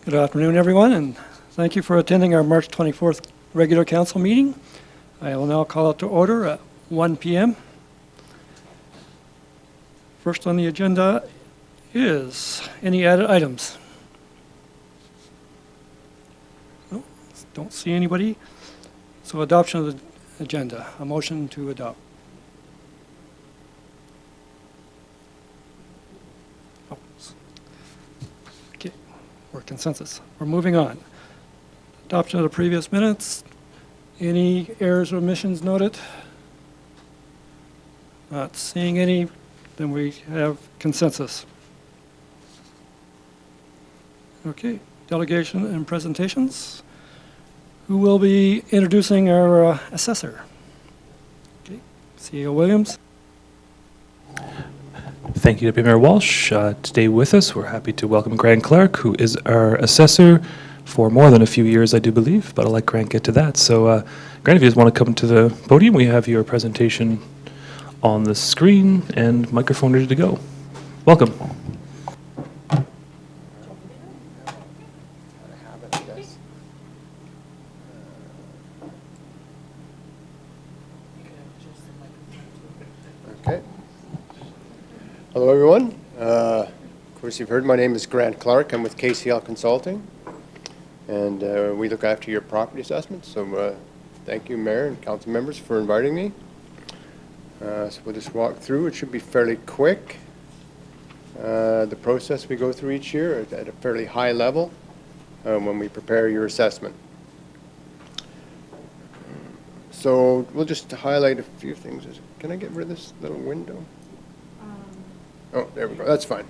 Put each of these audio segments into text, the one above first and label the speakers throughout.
Speaker 1: Good afternoon, everyone, and thank you for attending our March 24th regular council meeting. I will now call it to order at 1 p.m. First on the agenda is any added items? No, don't see anybody. So adoption of the agenda, a motion to adopt. Oh, okay, we're consensus. We're moving on. Adoption of the previous minutes. Any errors or omissions noted? Not seeing any, then we have consensus. Okay, delegation and presentations. Who will be introducing our assessor? Okay, CEO Williams.
Speaker 2: Thank you, Deputy Mayor Walsh. Today with us, we're happy to welcome Grant Clark, who is our assessor for more than a few years, I do believe, but I'll let Grant get to that. So, Grant, if you just want to come to the podium, we have your presentation on the screen and microphone ready to go. Welcome.
Speaker 3: Okay. Hello, everyone. Of course, you've heard my name is Grant Clark. I'm with KCL Consulting, and we look after your property assessments. So thank you, Mayor and council members, for inviting me. So we'll just walk through. It should be fairly quick. The process we go through each year at a fairly high level when we prepare your assessment. So we'll just highlight a few things. Can I get rid of this little window? Oh, there we go. That's fine.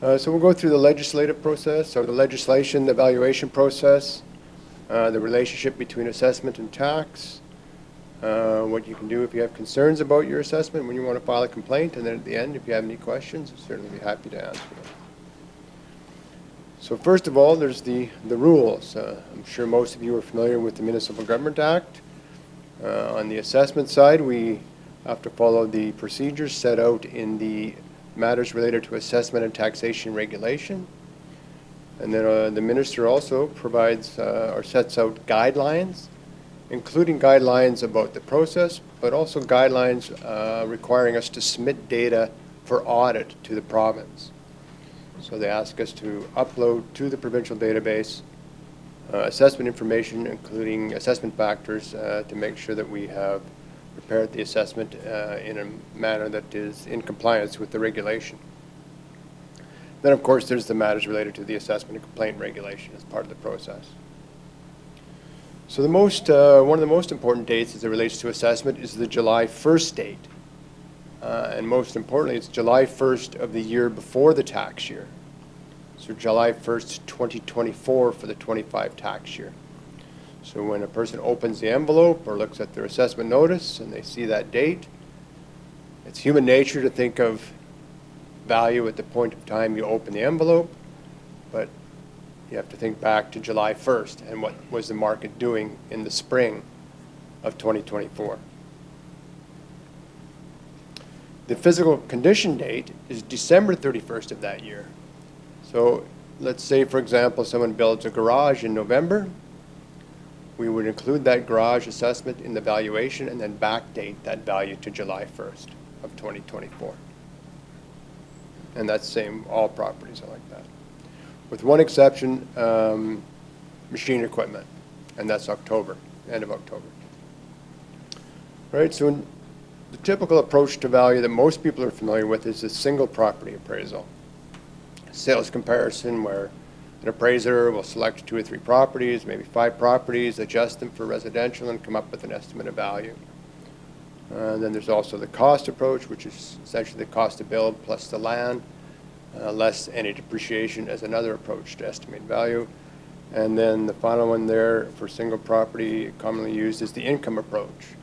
Speaker 3: So we'll go through the legislative process, so the legislation, the evaluation process, the relationship between assessment and tax, what you can do if you have concerns about your assessment when you want to file a complaint, and then at the end, if you have any questions, I'll certainly be happy to answer them. So first of all, there's the rules. I'm sure most of you are familiar with the Municipal Government Act. On the assessment side, we have to follow the procedures set out in the matters related to assessment and taxation regulation. And then the minister also provides or sets out guidelines, including guidelines about the process, but also guidelines requiring us to submit data for audit to the province. So they ask us to upload to the provincial database assessment information, including assessment factors, to make sure that we have prepared the assessment in a manner that is in compliance with the regulation. Then, of course, there's the matters related to the assessment and complaint regulation as part of the process. So one of the most important dates as it relates to assessment is the July 1st date. And most importantly, it's July 1st of the year before the tax year. So July 1st, 2024 for the 25 tax year. So when a person opens the envelope or looks at their assessment notice and they see that date, it's human nature to think of value at the point of time you open the envelope, but you have to think back to July 1st and what was the market doing in the spring of 2024. The physical condition date is December 31st of that year. So let's say, for example, someone builds a garage in November. We would include that garage assessment in the valuation and then backdate that value to July 1st of 2024. And that's the same, all properties are like that. With one exception, machine equipment, and that's October, end of October. Right, so the typical approach to value that most people are familiar with is a single property appraisal. Sales comparison, where an appraiser will select 2 or 3 properties, maybe 5 properties, adjust them for residential, and come up with an estimate of value. Then there's also the cost approach, which is essentially the cost to build plus the land, less any depreciation, as another approach to estimate value. And then the final one there for single property commonly used is the income approach,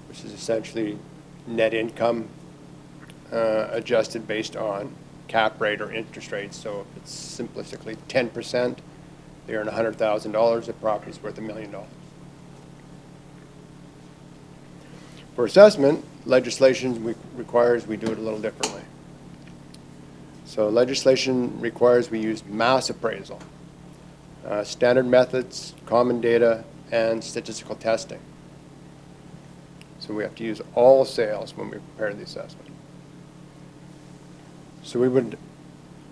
Speaker 3: which is essentially net income adjusted based on cap rate or interest rate. So if it's simplistically 10%, they earn $100,000, the property's worth $1 million. For assessment, legislation requires we do it a little differently. So legislation requires we use mass appraisal. standard methods, common data, and statistical testing. So we have to use all sales when we prepare the assessment. So we would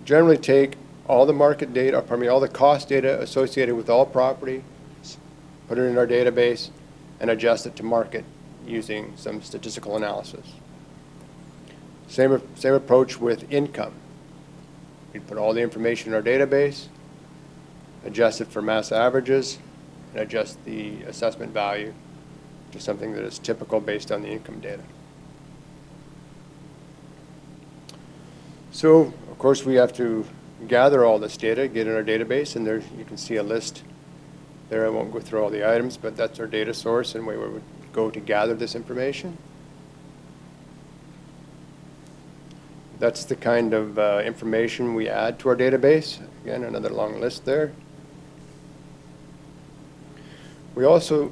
Speaker 3: generally take all the market data, all the cost data associated with all property, put it in our database, and adjust it to market using some statistical analysis. Same approach with income. We put all the information in our database, adjust it for mass averages, and adjust the assessment value to something that is typical based on the income data. So, of course, we have to gather all this data, get in our database, and there you can see a list there. I won't go through all the items, but that's our data source and where we would go to gather this information. That's the kind of information we add to our database. Again, another long list there. We also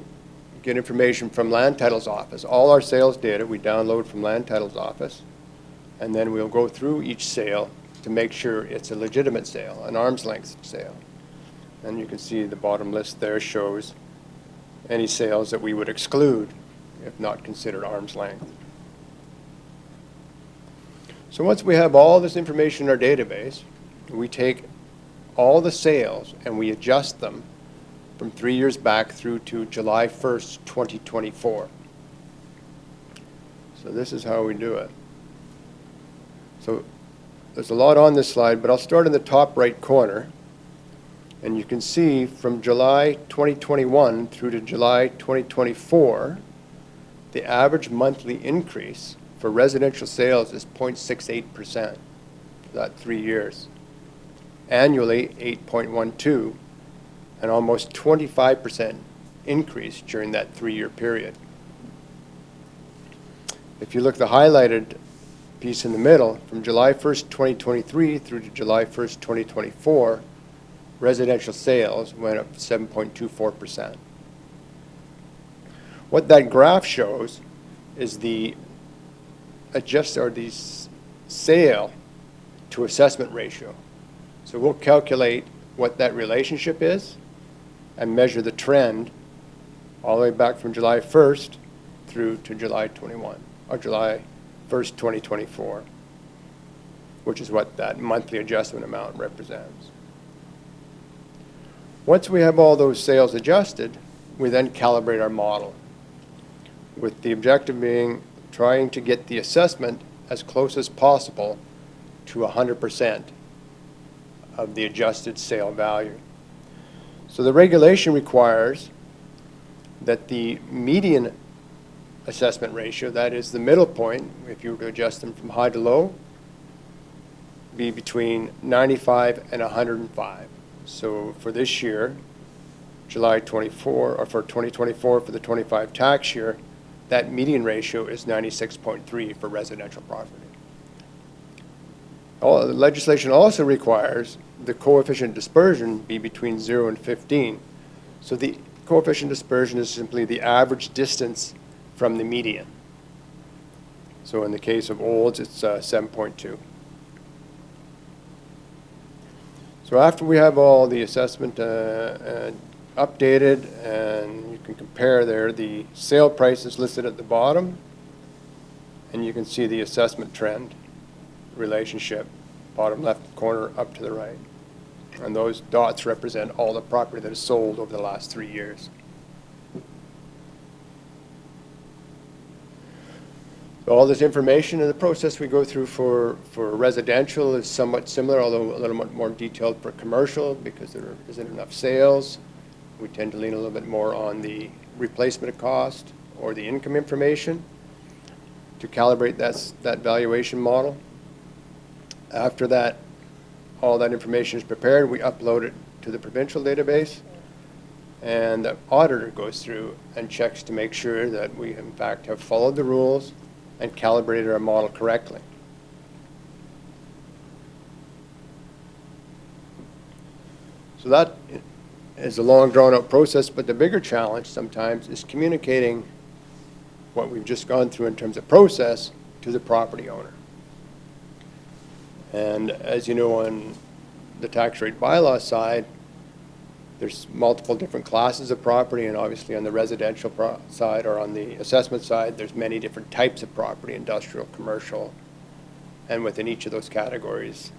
Speaker 3: get information from Land Title's office. All our sales data we download from Land Title's office, and then we'll go through each sale to make sure it's a legitimate sale, an arm's length sale. And you can see the bottom list there shows any sales that we would exclude if not considered arm's length. So once we have all this information in our database, we take all the sales and we adjust them from 3 years back through to July 1st, 2024. So this is how we do it. So there's a lot on this slide, but I'll start in the top right corner. And you can see from July 2021 through to July 2024, the average monthly increase for residential sales is 0.68% for that 3 years. Annually, 8.12%, and almost 25% increase during that 3-year period. If you look at the highlighted piece in the middle, from July 1st, 2023 through to July 1st, 2024, residential sales went up 7.24%. What that graph shows is the sale to assessment ratio. So we'll calculate what that relationship is and measure the trend all the way back from July 1st through to July 21, or July 1st, 2024, which is what that monthly adjustment amount represents. Once we have all those sales adjusted, we then calibrate our model, with the objective being trying to get the assessment as close as possible to 100% of the adjusted sale value. So the regulation requires that the median assessment ratio, that is the middle point, if you were to adjust them from high to low, be between 95 and 105. So for this year, July 24, or for 2024 for the 25 tax year, that median ratio is 96.3 for residential property. The legislation also requires the coefficient dispersion be between 0 and 15. So the coefficient dispersion is simply the average distance from the median. So in the case of Olds, it's 7.2. So after we have all the assessment updated, and you can compare there the sale prices listed at the bottom, and you can see the assessment trend relationship, bottom left corner up to the right. And those dots represent all the property that is sold over the last 3 years. So all this information and the process we go through for residential is somewhat similar, although a little bit more detailed for commercial because there isn't enough sales. We tend to lean a little bit more on the replacement cost or the income information to calibrate that valuation model. After that, all that information is prepared, we upload it to the provincial database, and the auditor goes through and checks to make sure that we in fact have followed the rules and calibrated our model correctly. So that is a long drawn-out process, but the bigger challenge sometimes is communicating what we've just gone through in terms of process to the property owner. And as you know, on the tax rate bylaw side, There's multiple different classes of property, and obviously on the residential side or on the assessment side, there's many different types of property, industrial, commercial, and within each of those categories,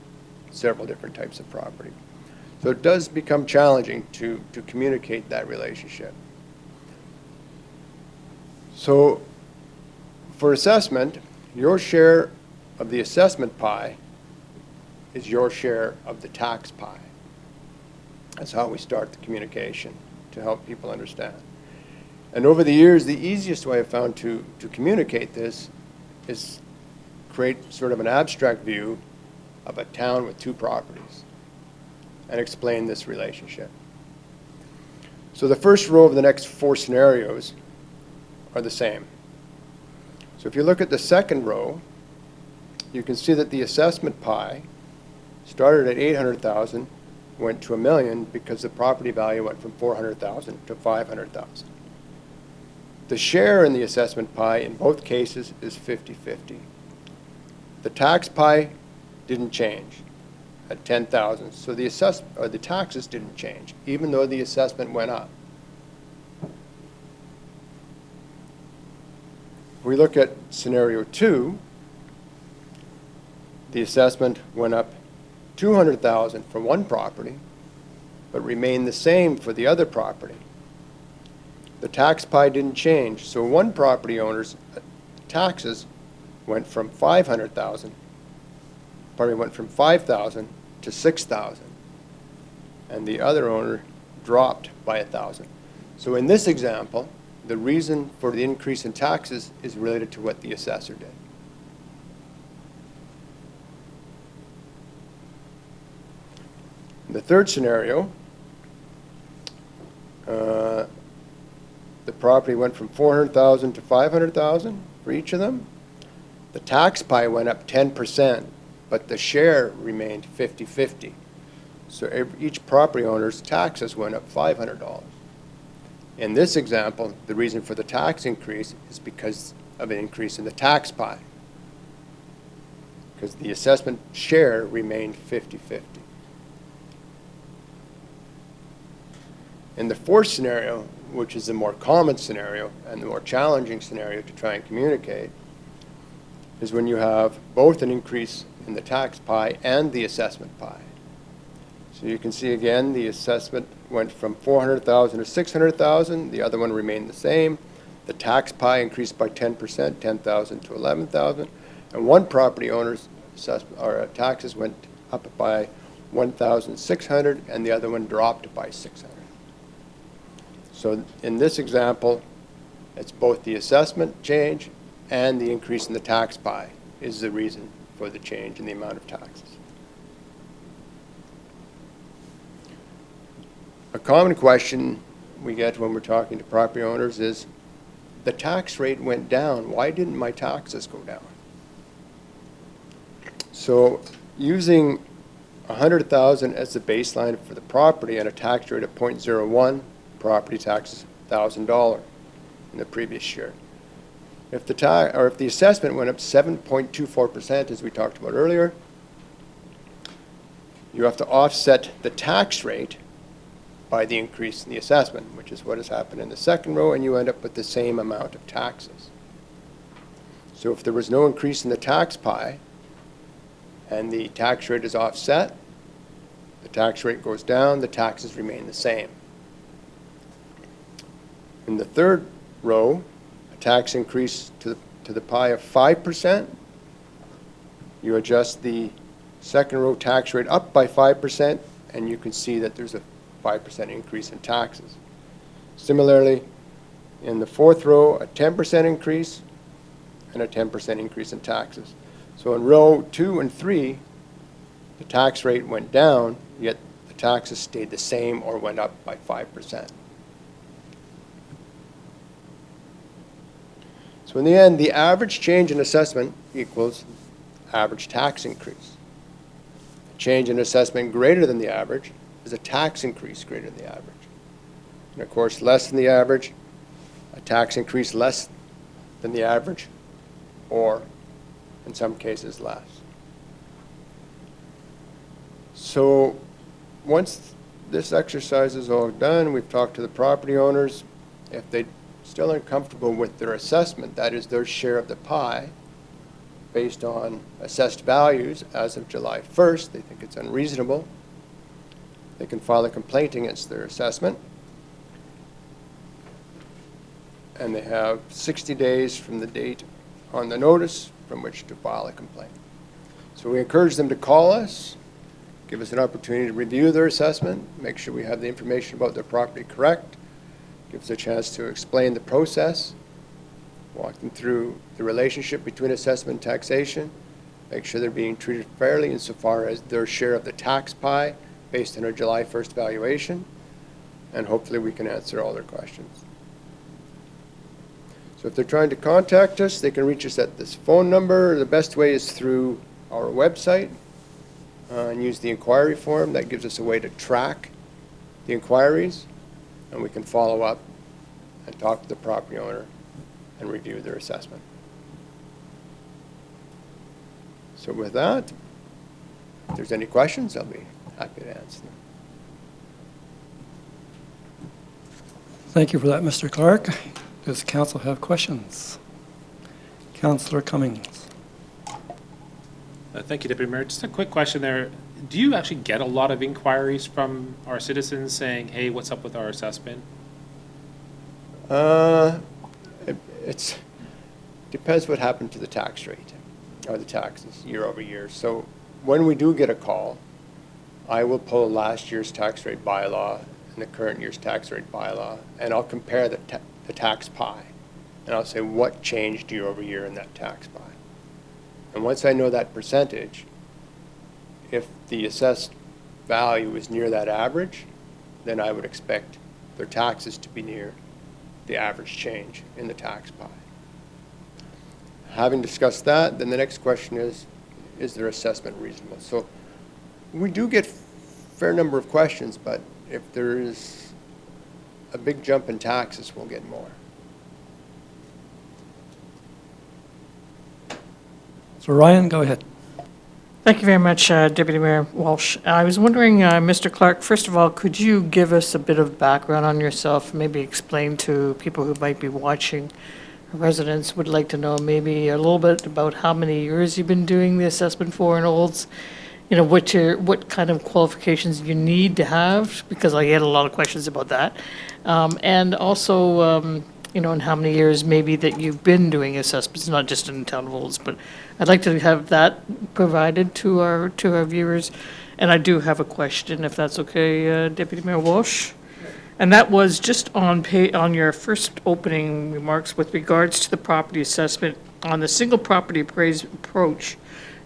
Speaker 3: several different types of property. So it does become challenging to communicate that relationship. So for assessment, your share of the assessment pie is your share of the tax pie. That's how we start the communication, to help people understand. And over the years, the easiest way I've found to communicate this is create sort of an abstract view of a town with two properties and explain this relationship. So the first row of the next four scenarios are the same. So if you look at the second row, you can see that the assessment pie started at 800,000, went to $1 million because the property value went from 400,000 to 500,000. The share in the assessment pie in both cases is 50-50. The tax pie didn't change at 10,000, so the taxes didn't change, even though the assessment went up. We look at scenario 2, the assessment went up 200,000 for one property, but remained the same for the other property. The tax pie didn't change, so one property owner's taxes went from 500,000, went from 5,000 to 6,000, and the other owner dropped by 1,000. So in this example, the reason for the increase in taxes is related to what the assessor did. In the third scenario, the property went from 400,000 to 500,000 for each of them. The tax pie went up 10%, but the share remained 50-50. So each property owner's taxes went up $500. In this example, the reason for the tax increase is because of an increase in the tax pie, because the assessment share remained 50-50. In the fourth scenario, which is the more common scenario and the more challenging scenario to try and communicate, is when you have both an increase in the tax pie and the assessment pie. So you can see again, the assessment went from 400,000 to 600,000. The other one remained the same. The tax pie increased by 10%, 10,000 to 11,000. And one property owner's taxes went up by 1,600, and the other one dropped by 600. So in this example, it's both the assessment change and the increase in the tax pie is the reason for the change in the amount of taxes. A common question we get when we're talking to property owners is, the tax rate went down. Why didn't my taxes go down? So using 100,000 as the baseline for the property and a tax rate of 0.01, property taxes $1,000 in the previous year. If the assessment went up 7.24%, as we talked about earlier, you have to offset the tax rate by the increase in the assessment, which is what has happened in the second row, and you end up with the same amount of taxes. So if there was no increase in the tax pie and the tax rate is offset, the tax rate goes down, the taxes remain the same. In the third row, a tax increase to the pie of 5%, you adjust the second row tax rate up by 5%, and you can see that there's a 5% increase in taxes. Similarly, in the fourth row, a 10% increase and a 10% increase in taxes. So in row 2 and 3, the tax rate went down, yet the taxes stayed the same or went up by 5%. So in the end, the average change in assessment equals average tax increase. A change in assessment greater than the average is a tax increase greater than the average. And of course, less than the average, a tax increase less than the average, or in some cases less. So once this exercise is all done, we've talked to the property owners. If they still aren't comfortable with their assessment, that is their share of the pie, based on assessed values as of July 1st, they think it's unreasonable, they can file a complaint against their assessment. And they have 60 days from the date on the notice from which to file a complaint. So we encourage them to call us, give us an opportunity to review their assessment, make sure we have the information about their property correct, give us a chance to explain the process, walk them through the relationship between assessment and taxation, make sure they're being treated fairly insofar as their share of the tax pie based on our July 1st valuation, and hopefully we can answer all their questions. So if they're trying to contact us, they can reach us at this phone number. The best way is through our website and use the inquiry form. That gives us a way to track the inquiries, and we can follow up and talk to the property owner and review their assessment. So with that, if there's any questions, I'll be happy to answer them.
Speaker 1: Thank you for that, Mr. Clark. Does council have questions? Councillor Cummings.
Speaker 4: Thank you, Deputy Mayor. Just a quick question there. Do you actually get a lot of inquiries from our citizens saying, hey, what's up with our assessment?
Speaker 3: It's depends what happened to the tax rate or the taxes year over year. So when we do get a call, I will pull last year's tax rate bylaw and the current year's tax rate bylaw, and I'll compare the tax pie. And I'll say what changed year over year in that tax pie. And once I know that percentage, if the assessed value is near that average, then I would expect their taxes to be near the average change in the tax pie. Having discussed that, then the next question is their assessment reasonable? So we do get a fair number of questions, but if there is a big jump in taxes, we'll get more.
Speaker 1: So Ryan, go ahead.
Speaker 5: Thank you very much, Deputy Mayor Walsh. I was wondering, Mr. Clark, first of all, could you give us a bit of background on yourself, maybe explain to people who might be watching, residents would like to know maybe a little bit about how many years you've been doing the assessment for in Olds, you know, what kind of qualifications you need to have, because I get a lot of questions about that. And also, you know, and how many years maybe that you've been doing assessments, not just in the town of Olds, but I'd like to have that provided to our viewers. And I do have a question, if that's okay, Deputy Mayor Walsh. And that was just on your first opening remarks with regards to the property assessment on the single property approach.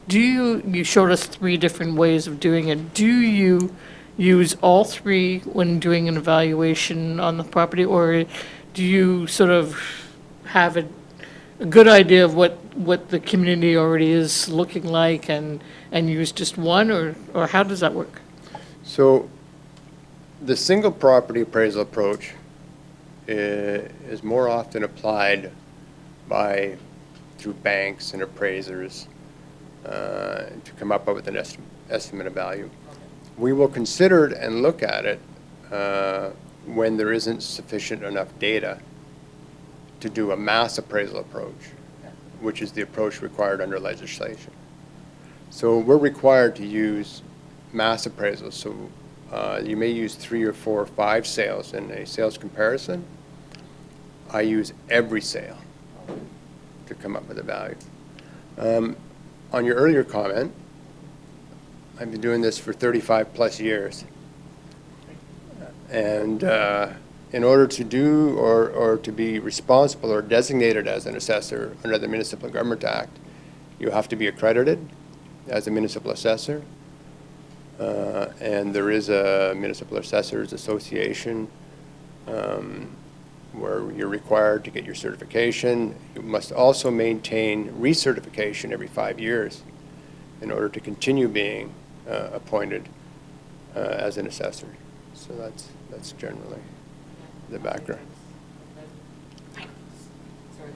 Speaker 5: You showed us 3 different ways of doing it. Do you use all 3 when doing an evaluation on the property, or do you sort of have a good idea of what the community already is looking like and use just one, or how does that work?
Speaker 3: So the single property appraisal approach is more often applied through banks and appraisers to come up with an estimate of value. We will consider it and look at it when there isn't sufficient enough data to do a mass appraisal approach, which is the approach required under legislation. So we're required to use mass appraisals. So you may use 3 or 4 or 5 sales in a sales comparison. I use every sale to come up with a value. On your earlier comment, I've been doing this for 35 plus years. And in order to do or to be responsible or designated as an assessor under the Municipal Government Act, you have to be accredited as a municipal assessor. And there is a Municipal Assessors Association where you're required to get your certification. You must also maintain recertification every 5 years in order to continue being appointed as an assessor. So that's generally the background.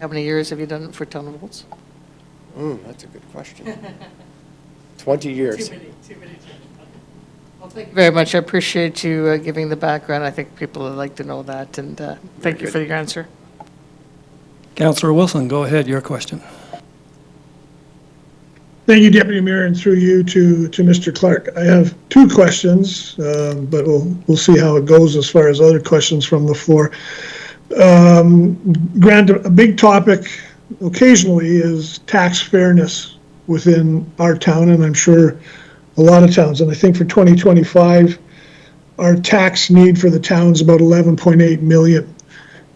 Speaker 5: How many years have you done it for town of Olds?
Speaker 3: That's a good question. 20 years.
Speaker 5: Too many. Thank you very much. I appreciate you giving the background. I think people would like to know that, and thank you
Speaker 3: good.
Speaker 5: for your answer.
Speaker 1: Councillor Wilson, go ahead, your question.
Speaker 6: Thank you, Deputy Mayor, and through you to Mr. Clark. I have two questions, but we'll see how it goes as far as other questions from the floor. Grant, a big topic occasionally is tax fairness within our town, and I'm sure a lot of towns. And I think for 2025, our tax need for the town's about 11.8 million.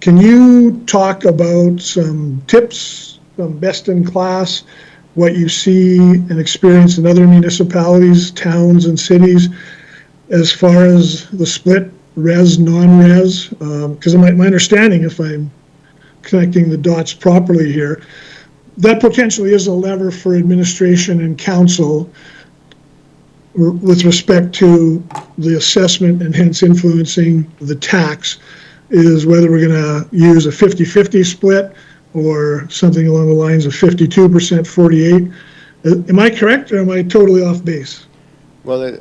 Speaker 6: Can you talk about some tips, some best in class, what you see and experience in other municipalities, towns, and cities as far as the split res, non-res? Because my understanding, if I'm connecting the dots properly here, that potentially is a lever for administration and council with respect to the assessment and hence influencing the tax, is whether we're going to use a 50-50 split or something along the lines of 52%, 48. Am I correct, or am I totally off base?
Speaker 3: Well,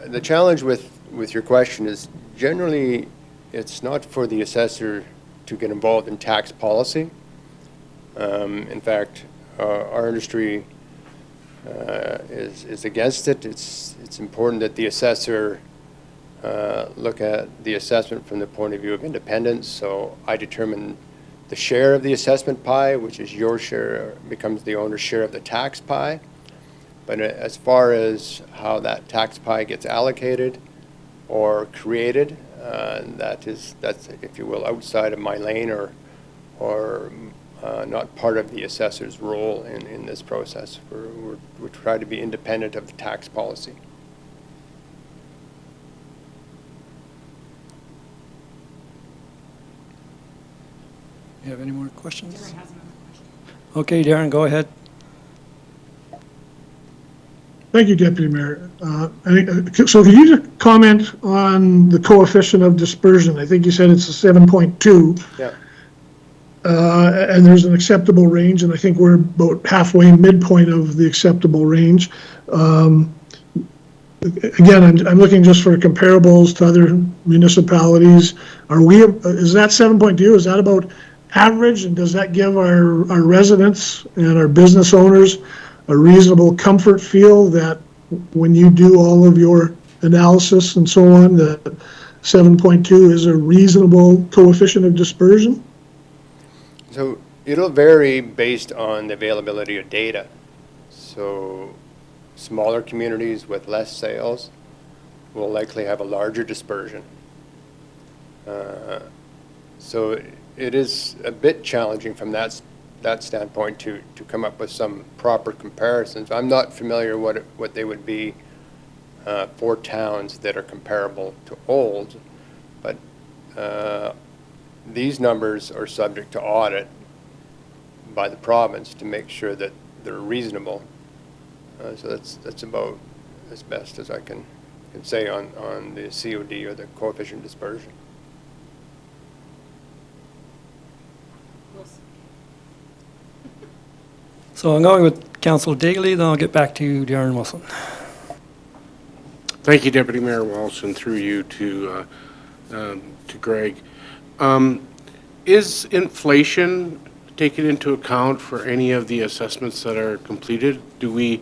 Speaker 3: the challenge with your question is generally it's not for the assessor to get involved in tax policy. In fact, our industry is against it. It's important that the assessor look at the assessment from the point of view of independence. So I determine the share of the assessment pie, which is your share, becomes the owner's share of the tax pie. But as far as how that tax pie gets allocated or created, that's, if you will, outside of my lane or not part of the assessor's role in this process. We try to be independent of the tax policy.
Speaker 1: You have any more questions? Okay, Darren, go ahead.
Speaker 6: Thank you, Deputy Mayor. So can you just comment on the coefficient of dispersion? I think you said it's a 7.2.
Speaker 3: Yeah.
Speaker 6: And there's an acceptable range, and I think we're about halfway midpoint of the acceptable range. Again, I'm looking just for comparables to other municipalities. Is that 7.2? Is that about average, and does that give our residents and our business owners a reasonable comfort feel that when you do all of your analysis and so on, that 7.2 is a reasonable coefficient of dispersion?
Speaker 3: So it'll vary based on the availability of data. So smaller communities with less sales will likely have a larger dispersion. So it is a bit challenging from that standpoint to come up with some proper comparisons. I'm not familiar what they would be for towns that are comparable to Olds, but these numbers are subject to audit by the province to make sure that they're reasonable. So that's about as best as I can say on the COD or the coefficient dispersion.
Speaker 1: So I'm going with Councillor Daly, then I'll get back to you, Darren Wilson.
Speaker 7: Thank you, Deputy Mayor Walsh, and through you to Greg. Is inflation taken into account for any of the assessments that are completed? Do we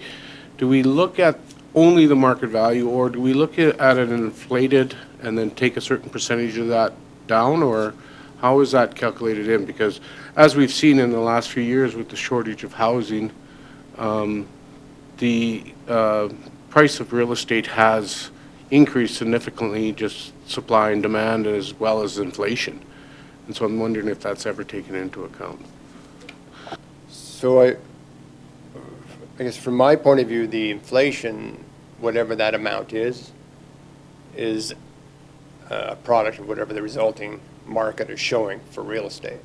Speaker 7: look at only the market value, or do we look at it inflated and then take a certain percentage of that down, or how is that calculated in? Because as we've seen in the last few years with the shortage of housing, the price of real estate has increased significantly, just supply and demand as well as inflation. And so I'm wondering if that's ever taken into account.
Speaker 3: So I guess from my point of view, the inflation, whatever that amount is a product of whatever the resulting market is showing for real estate.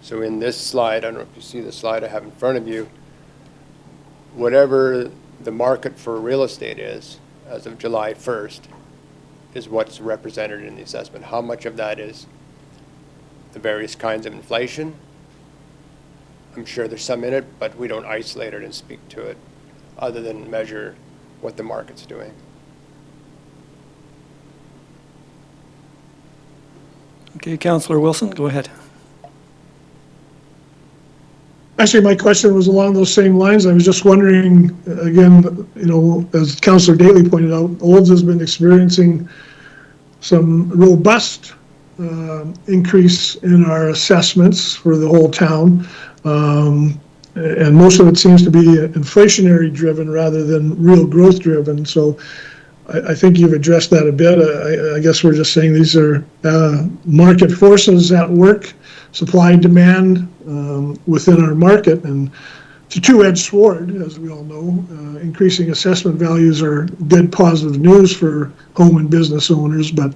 Speaker 3: So in this slide, I don't know if you see the slide I have in front of you, whatever the market for real estate is as of July 1st is what's represented in the assessment. How much of that is the various kinds of inflation? I'm sure there's some in it, but we don't isolate it and speak to it other than measure what the market's doing.
Speaker 1: Okay, Councillor Wilson, go ahead.
Speaker 6: Actually, my question was along those same lines. I was just wondering, again, as Councillor Daly pointed out, Olds has been experiencing some robust increase in our assessments for the whole town. And most of it seems to be inflationary driven rather than real growth driven. So I think you've addressed that a bit. I guess we're just saying these are market forces at work, supply and demand within our market. And it's a two-edged sword, as we all know. Increasing assessment values are good positive news for home and business owners, but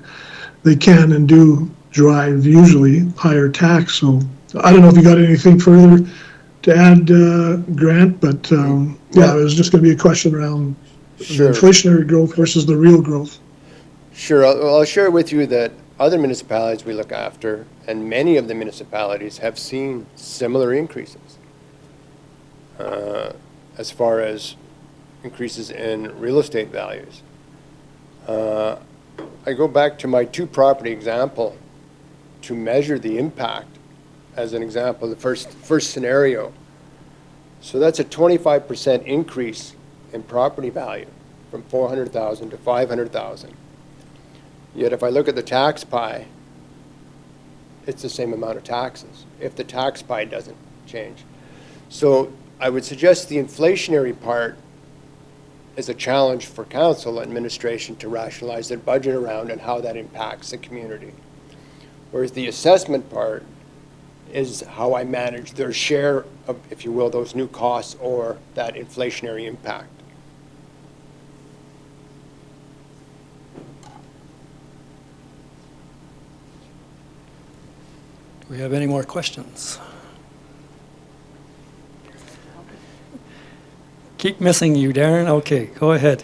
Speaker 6: they can and do drive usually higher tax. So I don't know if you got anything further to add, Grant, but yeah, it was just going to be a question around
Speaker 3: Sure.
Speaker 6: the inflationary growth versus the real growth.
Speaker 3: Sure, I'll share with you that other municipalities we look after, and many of the municipalities have seen similar increases as far as increases in real estate values. I go back to my two-property example to measure the impact. As an example, the first scenario. So that's a 25% increase in property value from 400,000 to 500,000. Yet if I look at the tax pie, it's the same amount of taxes if the tax pie doesn't change. So I would suggest the inflationary part is a challenge for council administration to rationalize their budget around and how that impacts the community. Whereas the assessment part is how I manage their share of, if you will, those new costs or that inflationary impact.
Speaker 1: Do we have any more questions? Keep missing you, Darren. Okay, go ahead.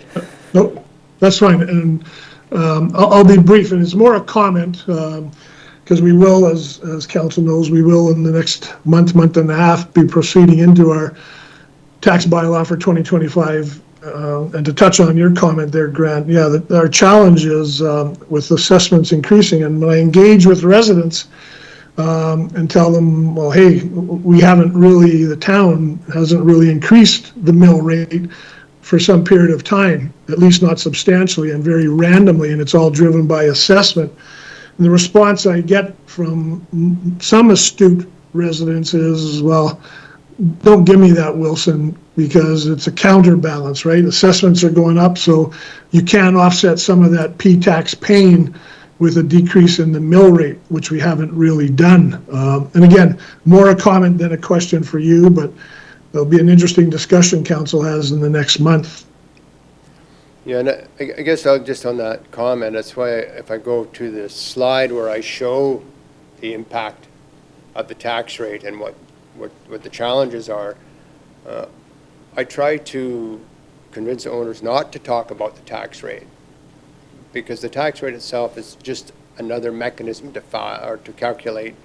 Speaker 6: Nope, that's fine. And I'll be brief, and it's more a comment, because we will, as council knows, we will in the next month and a half be proceeding into our tax bylaw for 2025. And to touch on your comment there, Grant, yeah, our challenge is with assessments increasing. And when I engage with residents and tell them, well, hey, the town hasn't really increased the mill rate for some period of time, at least not substantially and very randomly, and it's all driven by assessment. And the response I get from some astute residents is, well, don't give me that, Wilson, because it's a counterbalance, right? Assessments are going up, so you can offset some of that P-tax pain with a decrease in the mill rate, which we haven't really done. And again, more a comment than a question for you, but there'll be an interesting discussion council has in the next month.
Speaker 3: Yeah, and I guess I'll just on that comment, that's why if I go to the slide where I show the impact of the tax rate and what the challenges are, I try to convince owners not to talk about the tax rate, because the tax rate itself is just another mechanism to calculate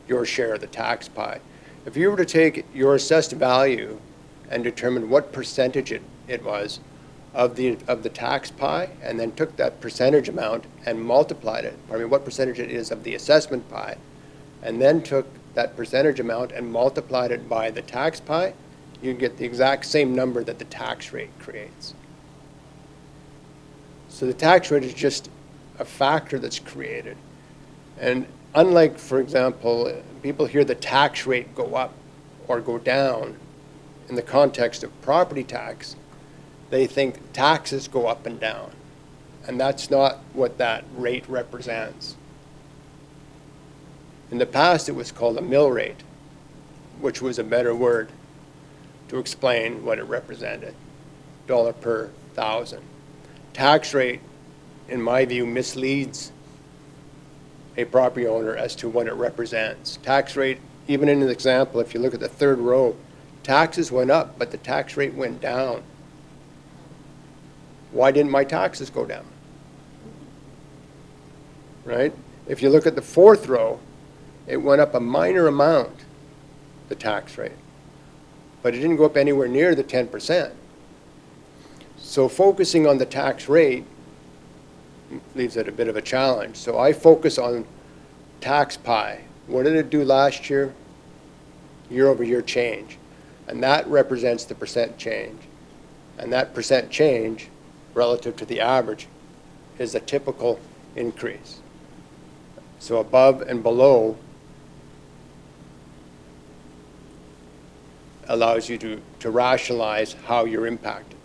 Speaker 3: your share of the tax pie. If you were to take your assessed value and determine what percentage it was of the tax pie, and then took that percentage amount and multiplied it, what percentage it is of the assessment pie, and then took that percentage amount and multiplied it by the tax pie, you get the exact same number that the tax rate creates. So the tax rate is just a factor that's created. And unlike, for example, people hear the tax rate go up or go down in the context of property tax, they think taxes go up and down. And that's not what that rate represents. In the past, it was called a mill rate, which was a better word to explain what it represented, dollar per thousand. Tax rate, in my view, misleads a property owner as to what it represents. Tax rate, even in an example, if you look at the third row, taxes went up, but the tax rate went down. Why didn't my taxes go down? Right? If you look at the fourth row, it went up a minor amount, the tax rate, but it didn't go up anywhere near the 10%. So focusing on the tax rate leaves it a bit of a challenge. So I focus on tax pie. What did it do last year? Year-over-year change. And that represents the percent change. And that percent change relative to the average is a typical increase. So above and below allows you to rationalize how you're impacted.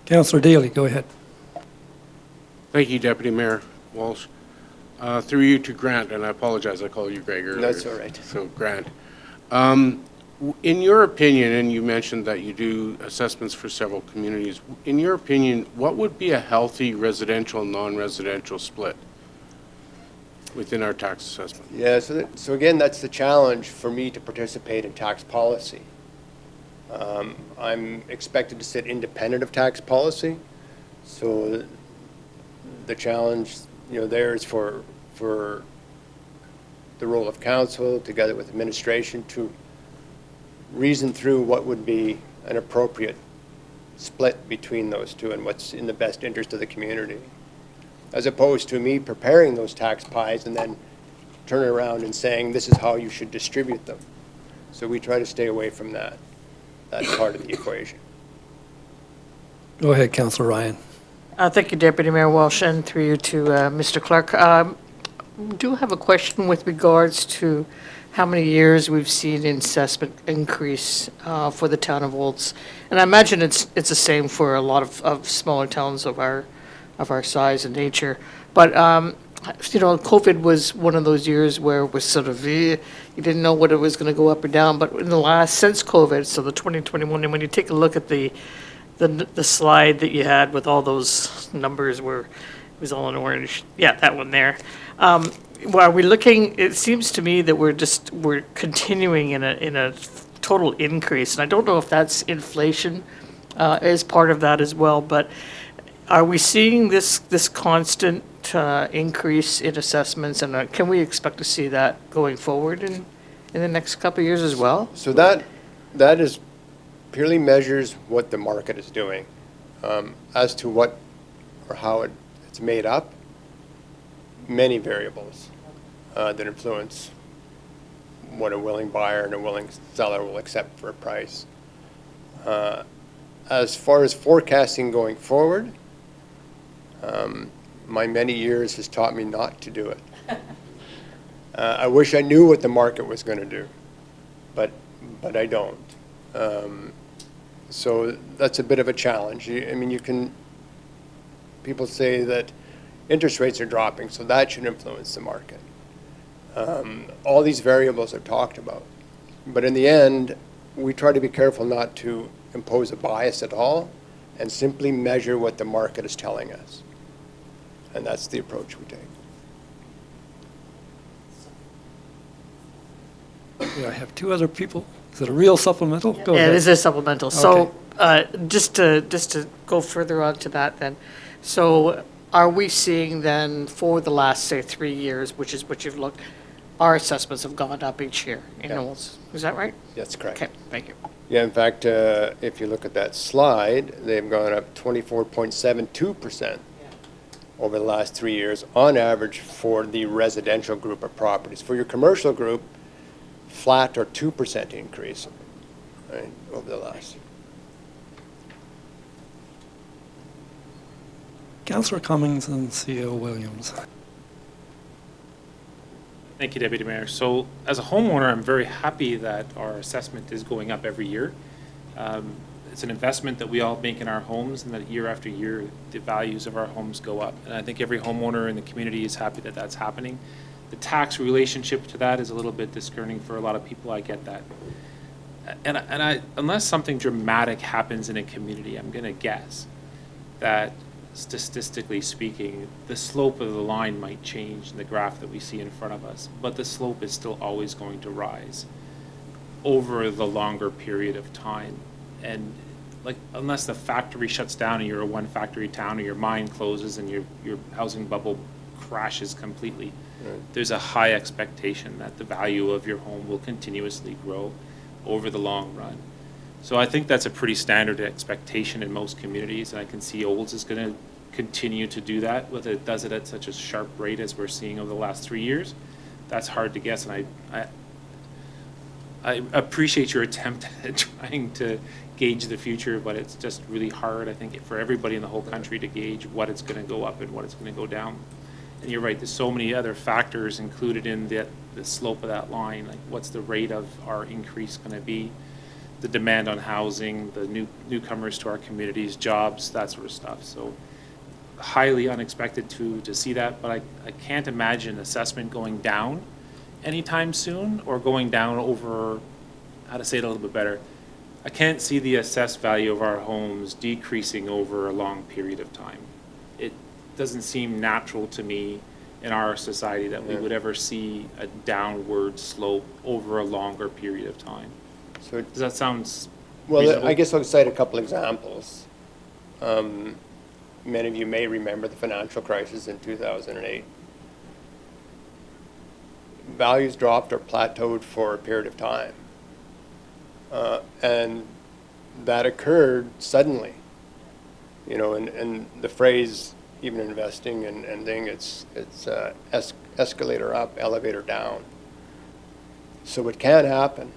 Speaker 1: Councillor Daly, go ahead.
Speaker 7: Thank you, Deputy Mayor Walsh. Through you to Grant, and I apologize, I called you Greg earlier.
Speaker 3: That's all right.
Speaker 7: So Grant, in your opinion, and you mentioned that you do assessments for several communities, in your opinion, what would be a healthy residential, non-residential split within our tax assessment?
Speaker 3: Yeah, so again, that's the challenge for me to participate in tax policy. I'm expected to sit independent of tax policy, so the challenge, there is for the role of council, together with administration, to reason through what would be an appropriate split between those two and what's in the best interest of the community, as opposed to me preparing those tax pies and then turning around and saying, this is how you should distribute them. So we try to stay away from that part of the equation.
Speaker 1: Go ahead, Councillor Ryan.
Speaker 5: Thank you, Deputy Mayor Walsh, and through you to Mr. Clark. Do have a question with regards to how many years we've seen an assessment increase for the town of Olds. And I imagine it's the same for a lot of smaller towns of our size and nature. But COVID was one of those years where it was sort of, you didn't know whether it was going to go up or down. But in the last, since COVID, so the 2021, and when you take a look at the slide that you had with all those numbers where it was all in orange, yeah, that one there. Well, we're looking, it seems to me that we're continuing in a total increase. And I don't know if that's inflation is part of that as well, but are we seeing this constant increase in assessments, and can we expect to see that going forward in the next couple of years as well?
Speaker 3: So that is purely measures what the market is doing. As to what or how it's made up, many variables that influence what a willing buyer and a willing seller will accept for a price. As far as forecasting going forward, my many years has taught me not to do it. I wish I knew what the market was going to do, but I don't. So that's a bit of a challenge. People say that interest rates are dropping, so that should influence the market. All these variables are talked about. But in the end, we try to be careful not to impose a bias at all and simply measure what the market is telling us. And that's the approach we take.
Speaker 1: Yeah, I have two other people. Is it a real supplemental? Go
Speaker 5: Yeah,
Speaker 1: ahead.
Speaker 5: it is a supplemental. So just to go further on to that then, so are we seeing then for the last, say, 3 years, which is what you've looked, our assessments have gone up each year in
Speaker 3: Yeah.
Speaker 5: Knowles? Is that right?
Speaker 3: That's correct.
Speaker 5: Okay, thank you.
Speaker 3: Yeah, in fact, if you look at that slide, they've gone up 24.72% over the last 3 years on average for the residential group of properties. For your commercial group, flat or 2% increase, right, over the last.
Speaker 1: Councillor Cummings and CEO Williams.
Speaker 4: Thank you, Deputy Mayor. So as a homeowner, I'm very happy that our assessment is going up every year. It's an investment that we all make in our homes, and that year after year, the values of our homes go up. And I think every homeowner in the community is happy that that's happening. The tax relationship to that is a little bit discerning for a lot of people. I get that. And unless something dramatic happens in a community, I'm going to guess that statistically speaking, the slope of the line might change in the graph that we see in front of us, but the slope is still always going to rise over the longer period of time. And like, unless the factory shuts down and you're a one factory town, or your mine closes and your housing bubble crashes completely, there's a high expectation that the value of your home will continuously grow over the long run. So I think that's a pretty standard expectation in most communities, and I can see Olds is going to continue to do that, whether it does it at such a sharp rate as we're seeing over the last 3 years, that's hard to guess, and I appreciate your attempt at trying to gauge the future, but it's just really hard, I think, for everybody in the whole country to gauge what it's going to go up and what it's going to go down. And you're right, there's so many other factors included in the slope of that line, like what's the rate of our increase going to be, the demand on housing, the newcomers to our communities, jobs, that sort of stuff. So highly unexpected to see that, but I can't imagine assessment going down anytime soon, or going down over, how to say it a little bit better, I can't see the assessed value of our homes decreasing over a long period of time. It doesn't seem natural to me in our society that we would ever see a downward slope over a longer period of time.
Speaker 3: So,
Speaker 4: Does that sound
Speaker 3: well,
Speaker 4: reasonable?
Speaker 3: I guess I'll cite a couple examples. Many of you may remember the financial crisis in 2008. Values dropped or plateaued for a period of time. And that occurred suddenly. You know, and the phrase, even investing and thing, it's escalator up, elevator down. So it can happen.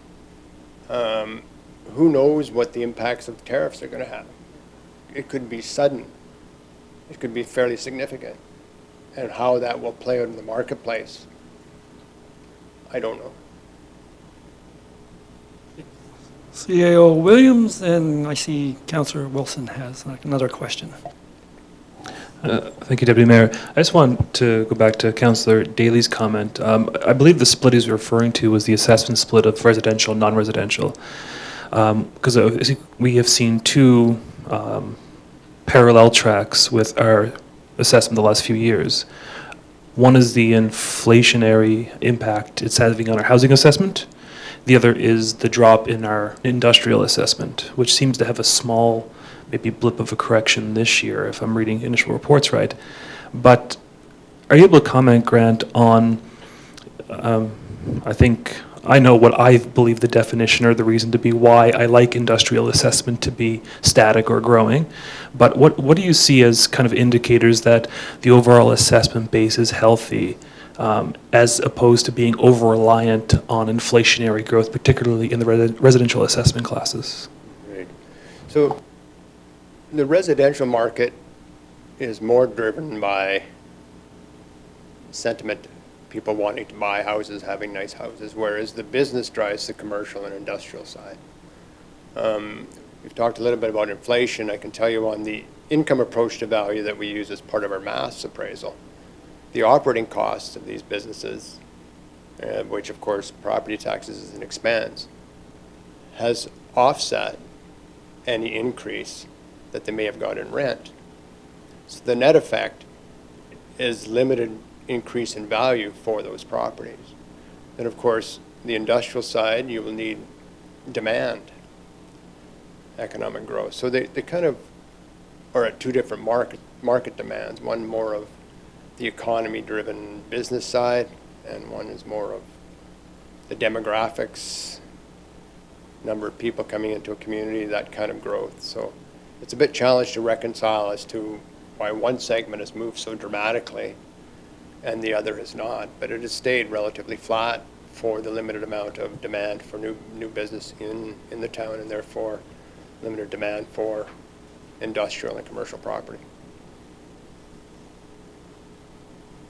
Speaker 3: Who knows what the impacts of tariffs are going to have? It could be sudden. It could be fairly significant. And how that will play out in the marketplace, I don't know.
Speaker 1: CAO Williams, and I see Councillor Wilson has another question.
Speaker 2: Thank you, Deputy Mayor. I just want to go back to Councillor Daly's comment. I believe the split he's referring to was the assessment split of residential and non-residential. Because we have seen two parallel tracks with our assessment the last few years. One is the inflationary impact it's having on our housing assessment. The other is the drop in our industrial assessment, which seems to have a small, maybe blip of a correction this year, if I'm reading initial reports right. But are you able to comment, Grant, on, I think I know what I believe the definition or the reason to be why I like industrial assessment to be static or growing, but what do you see as kind of indicators that the overall assessment base is healthy, as opposed to being over-reliant on inflationary growth, particularly in the residential assessment classes?
Speaker 3: Right. So the residential market is more driven by sentiment, people wanting to buy houses, having nice houses, whereas the business drives the commercial and industrial side. We've talked a little bit about inflation. I can tell you on the income approach to value that we use as part of our mass appraisal, the operating costs of these businesses, which of course property taxes is an expense, has offset any increase that they may have got in rent. So the net effect is limited increase in value for those properties. Then of course, the industrial side, you will need demand, economic growth. So they kind of are at two different market demands, one more of the economy-driven business side, and one is more of the demographics, number of people coming into a community, that kind of growth. So it's a bit challenged to reconcile as to why one segment has moved so dramatically and the other has not, but it has stayed relatively flat for the limited amount of demand for new business in the town, and therefore limited demand for industrial and commercial property.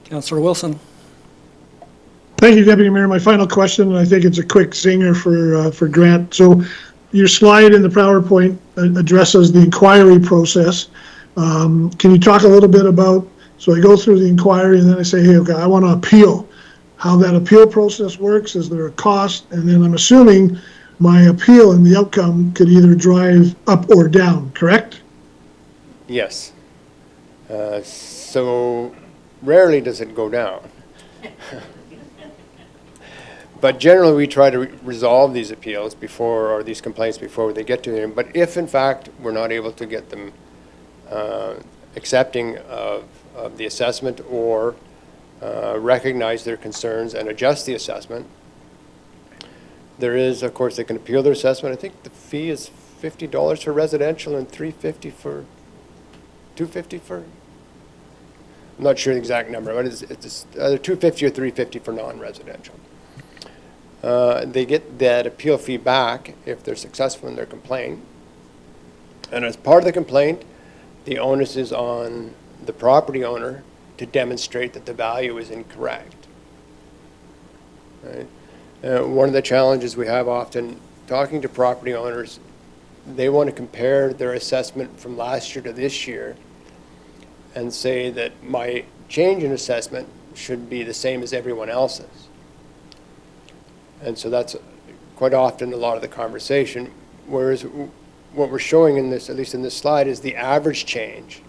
Speaker 1: Councillor Wilson.
Speaker 6: Thank you, Deputy Mayor. My final question, and I think it's a quick zinger for Grant. So your slide in the PowerPoint addresses the inquiry process. Can you talk a little bit about, so I go through the inquiry and then I say, hey, okay, I want to appeal. How that appeal process works, is there a cost? And then I'm assuming my appeal and the outcome could either drive up or down, correct?
Speaker 3: Yes. So rarely does it go down. But generally, we try to resolve these appeals before, or these complaints before they get to them. But if, in fact, we're not able to get them accepting of the assessment or recognize their concerns and adjust the assessment, there is, of course, they can appeal their assessment. I think the fee is $50 for residential and $250 for I'm not sure the exact number, but it's either 250 or 350 for non-residential. They get that appeal fee back if they're successful in their complaint. And as part of the complaint, the onus is on the property owner to demonstrate that the value is incorrect. Right? One of the challenges we have often talking to property owners, they want to compare their assessment from last year to this year and say that my change in assessment should be the same as everyone else's. And so that's quite often a lot of the conversation, whereas what we're showing in this, at least in this slide, is the average change.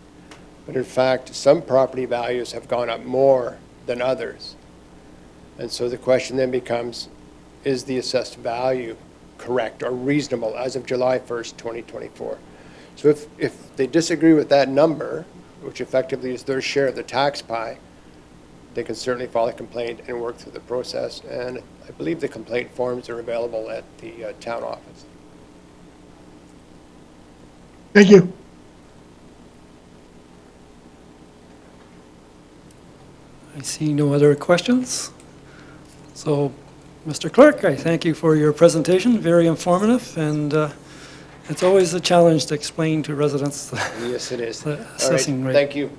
Speaker 3: But in fact, some property values have gone up more than others. And so the question then becomes, is the assessed value correct or reasonable as of July 1st, 2024? So if they disagree with that number, which effectively is their share of the tax pie, they can certainly file a complaint and work through the process. And I believe the complaint forms are available at the town office.
Speaker 6: Thank you.
Speaker 1: I see no other questions. So, Mr. Clerk, I thank you for your presentation, very informative, and it's always a challenge to explain to residents
Speaker 3: Yes, it is.
Speaker 1: the
Speaker 3: All right,
Speaker 1: assessing rate.
Speaker 3: thank you.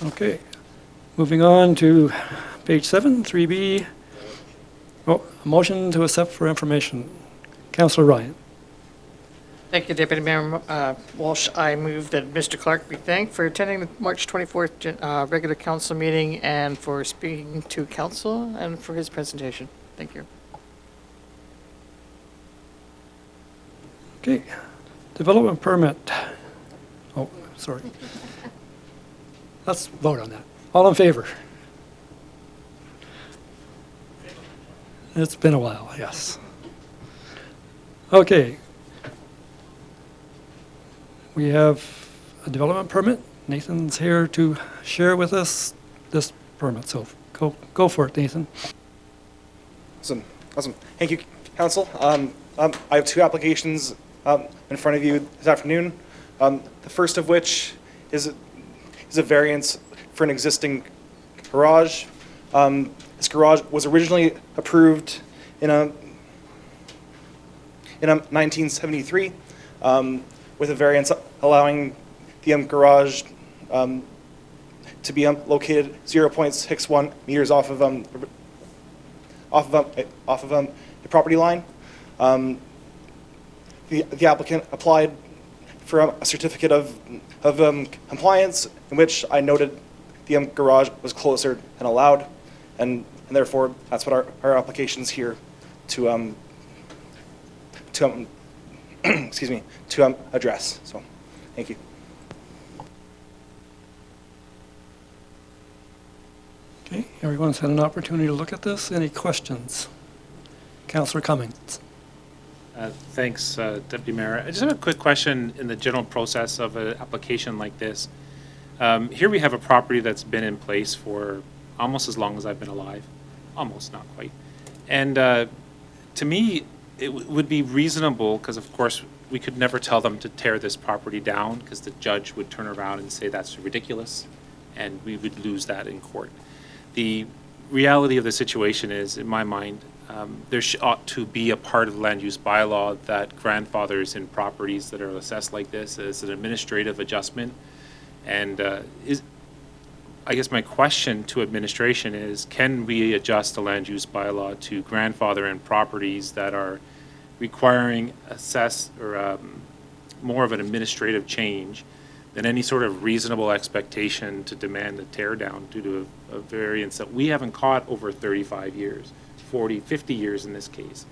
Speaker 1: Okay, moving on to page 7, 3B. Oh, a motion to accept for information. Councillor Ryan.
Speaker 5: Thank you, Deputy Mayor Walsh. I move that Mr. Clark be thanked for attending the March 24th regular council meeting and for speaking to council and for his presentation. Thank you.
Speaker 1: Okay, development permit. Oh, sorry. Let's vote on that. All in favor? It's been a while, yes. Okay. We have a development permit. Nathan's here to share with us this permit, so go for it, Nathan.
Speaker 8: Awesome. Thank you, Council. I have two applications in front of you this afternoon. The first of which is a variance for an existing garage. This garage was originally approved in 1973 with a variance allowing the garage to be located 0.61 meters off of the property line. The applicant applied for a certificate of compliance, in which I noted the garage was closer than allowed, and therefore that's what our application's here to excuse me, to address. So, thank you.
Speaker 1: Okay, everyone's had an opportunity to look at this. Any questions? Councillor Cummings.
Speaker 4: Thanks, Deputy Mayor. I just have a quick question in the general process of an application like this. Here we have a property that's been in place for almost as long as I've been alive. Almost, not quite. And to me, it would be reasonable, because of course we could never tell them to tear this property down, because the judge would turn around and say that's ridiculous, and we would lose that in court. The reality of the situation is, in my mind, there ought to be a part of the land use bylaw that grandfathers in properties that are assessed like this as an administrative adjustment. And I guess my question to administration is, can we adjust the land use bylaw to grandfather in properties that are requiring more of an administrative change than any sort of reasonable expectation to demand a tear down due to a variance that we haven't caught over 35 years, 40, 50 years in this case.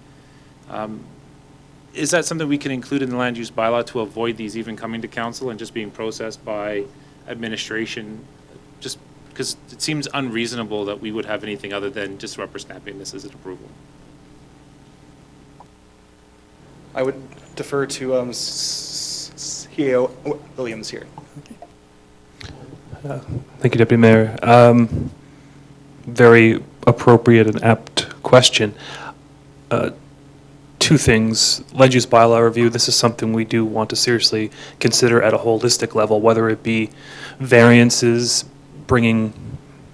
Speaker 4: Is that something we can include in the land use bylaw to avoid these even coming to council and just being processed by administration? Just because it seems unreasonable that we would have anything other than just rubber stamping this as an approval.
Speaker 8: I would defer to CEO Williams here.
Speaker 2: Thank you, Deputy Mayor. Very appropriate and apt question. two things. Land use bylaw review, this is something we do want to seriously consider at a holistic level, whether it be variances, bringing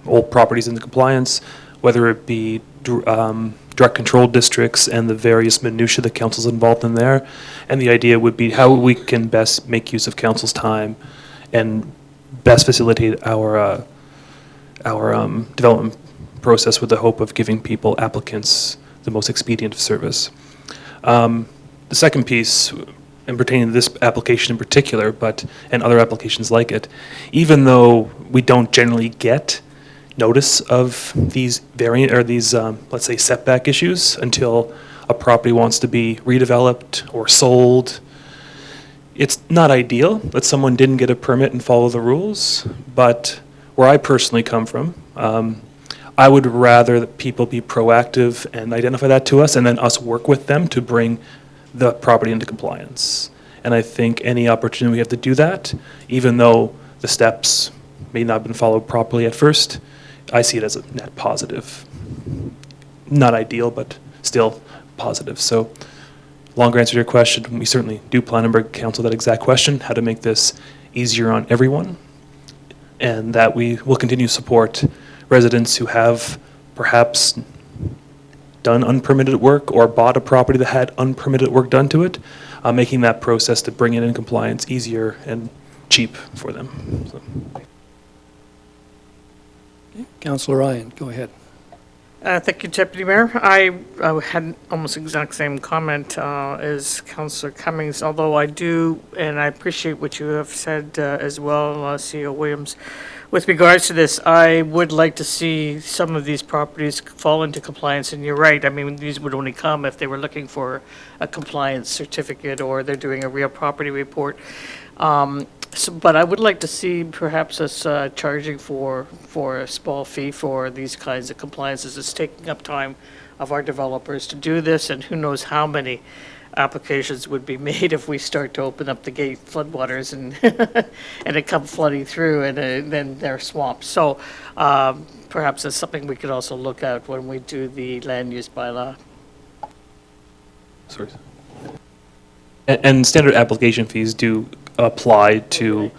Speaker 2: old properties into compliance, whether it be direct control districts and the various minutiae that council's involved in there. And the idea would be how we can best make use of council's time and best facilitate our development process with the hope of giving people, applicants, the most expedient service. The second piece, and pertaining to this application in particular, and other applications like it, even though we don't generally get notice of these let's say setback issues until a property wants to be redeveloped or sold, it's not ideal that someone didn't get a permit and follow the rules, but where I personally come from, I would rather that people be proactive and identify that to us and then us work with them to bring the property into compliance. And I think any opportunity we have to do that, even though the steps may not have been followed properly at first, I see it as a net positive. Not ideal, but still positive. So, longer answer to your question, we certainly do plan and bring council that exact question, how to make this easier on everyone, and that we will continue to support residents who have perhaps done unpermitted work or bought a property that had unpermitted work done to it, making that process to bring it in compliance easier and cheap for them. So.
Speaker 1: Councillor Ryan, go ahead.
Speaker 5: Thank you, Deputy Mayor. I had almost the exact same comment as Councillor Cummings, although I do, and I appreciate what you have said as well, CEO Williams. With regards to this, I would like to see some of these properties fall into compliance, and you're right. I mean, these would only come if they were looking for a compliance certificate or they're doing a real property report. But I would like to see perhaps us charging for a small fee for these kinds of compliances. It's taking up time of our developers to do this, and who knows how many applications would be made if we start to open up the gate floodwaters and and it come flooding through, and then they're swamped. So perhaps that's something we could also look at when we do the land use bylaw.
Speaker 2: Sorry. And standard application fees do apply to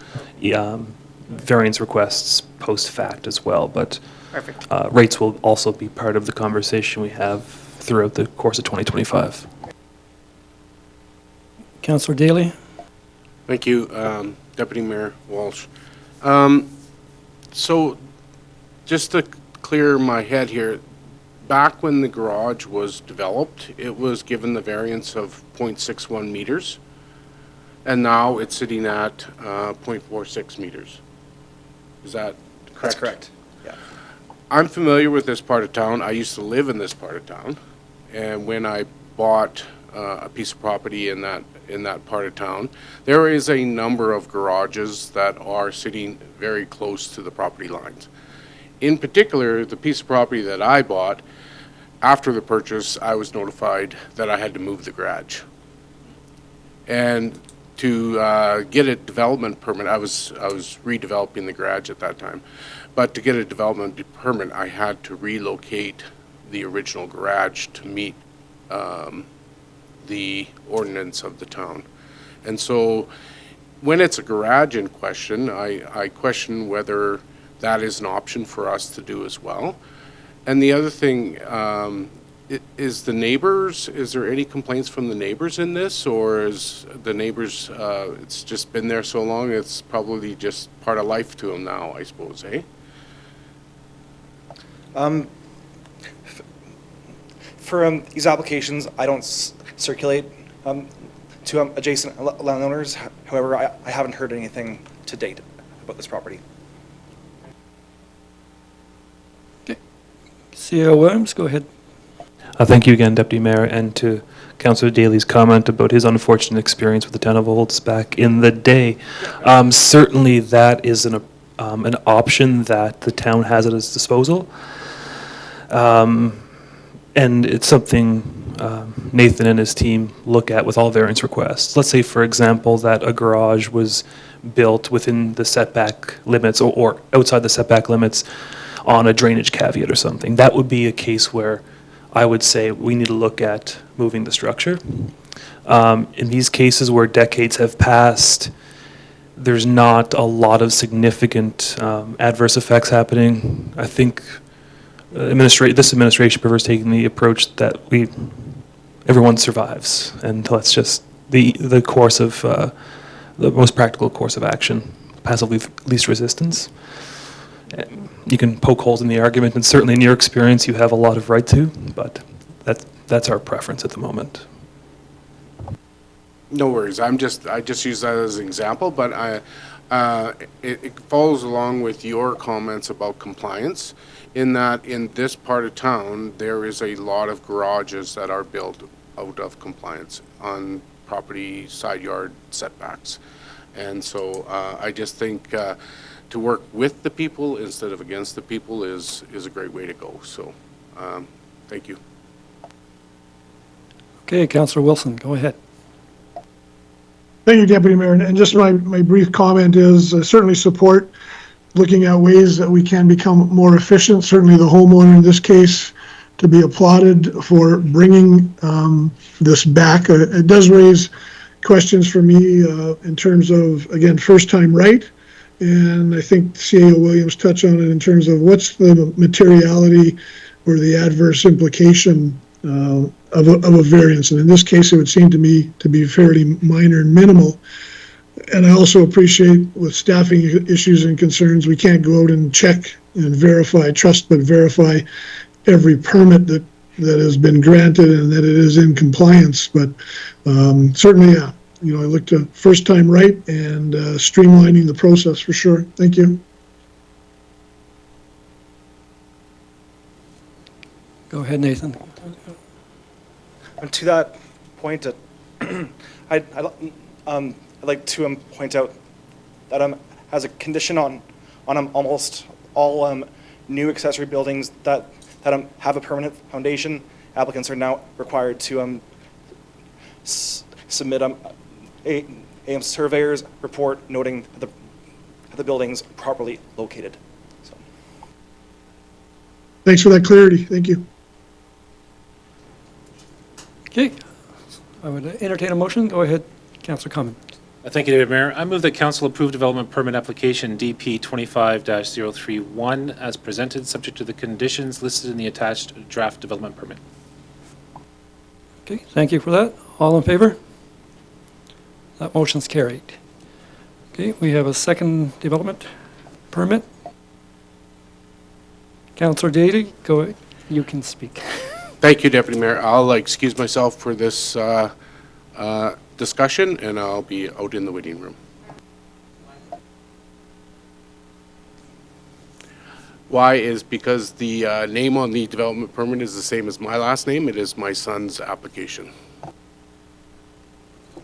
Speaker 2: variance requests post fact as well, but
Speaker 5: Perfect.
Speaker 2: Rates will also be part of the conversation we have throughout the course of 2025.
Speaker 1: Councillor Daly?
Speaker 7: Thank you, Deputy Mayor Walsh. So just to clear my head here, back when the garage was developed, it was given the variance of 0.61 meters, and now it's sitting at 0.46 meters. Is that correct?
Speaker 8: That's correct, yeah.
Speaker 7: I'm familiar with this part of town. I used to live in this part of town, and when I bought a piece of property in that part of town, there is a number of garages that are sitting very close to the property lines. In particular, the piece of property that I bought, after the purchase, I was notified that I had to move the garage. And to get a development permit, I was redeveloping the garage at that time, but to get a development permit, I had to relocate the original garage to meet the ordinance of the town. And so when it's a garage in question, I question whether that is an option for us to do as well. And the other thing, is the neighbors, is there any complaints from the neighbors in this, or is the neighbors, it's just been there so long, it's probably just part of life to them now, I suppose, eh?
Speaker 8: For these applications, I don't circulate to adjacent landowners. However, I haven't heard anything to date about this property.
Speaker 1: CEO Williams, go ahead.
Speaker 2: Thank you again, Deputy Mayor, and to Councillor Daly's comment about his unfortunate experience with the town of Olds back in the day. Certainly that is an option that the town has at its disposal. And it's something Nathan and his team look at with all variance requests. Let's say, for example, that a garage was built within the setback limits or outside the setback limits on a drainage caveat or something. That would be a case where I would say we need to look at moving the structure. In these cases where decades have passed, there's not a lot of significant adverse effects happening. I think this administration prefers taking the approach that everyone survives, and that's just the course of the most practical course of action, path of least resistance. You can poke holes in the argument, and certainly in your experience, you have a lot of right to, but that's our preference at the moment.
Speaker 7: No worries. I just use that as an example, but it follows along with your comments about compliance, in that in this part of town, there is a lot of garages that are built out of compliance on property side yard setbacks. And so I just think to work with the people instead of against the people is a great way to go. So thank you.
Speaker 1: Okay, Councillor Wilson, go ahead.
Speaker 6: Thank you, Deputy Mayor. And just my brief comment is certainly support looking at ways that we can become more efficient. Certainly the homeowner in this case to be applauded for bringing this back. It does raise questions for me in terms of, again, first time right. And I think CAO Williams touched on it in terms of what's the materiality or the adverse implication of a variance. And in this case, it would seem to me to be fairly minor and minimal. And I also appreciate with staffing issues and concerns, we can't go out and check and trust but verify every permit that has been granted and that it is in compliance. But certainly, yeah, I look to first time right and streamlining the process for sure. Thank you.
Speaker 1: Go ahead, Nathan.
Speaker 8: And to that point, I'd like to point out that as a condition on almost all new accessory buildings that have a permanent foundation, applicants are now required to submit a surveyor's report noting that the building's properly located. So.
Speaker 6: Thanks for that clarity. Thank you.
Speaker 1: Okay, I would entertain a motion. Go ahead, Councillor Cummins.
Speaker 4: Thank you, David Mayor. I move that council approve development permit application DP 25-031 as presented, subject to the conditions listed in the attached draft development permit.
Speaker 1: Okay, thank you for that. All in favor? That motion's carried. Okay, we have a second development permit. Councillor Daly, go, you can speak.
Speaker 7: Thank you, Deputy Mayor. I'll excuse myself for this discussion, and I'll be out in the waiting room. Why is because the name on the development permit is the same as my last name. It is my son's application.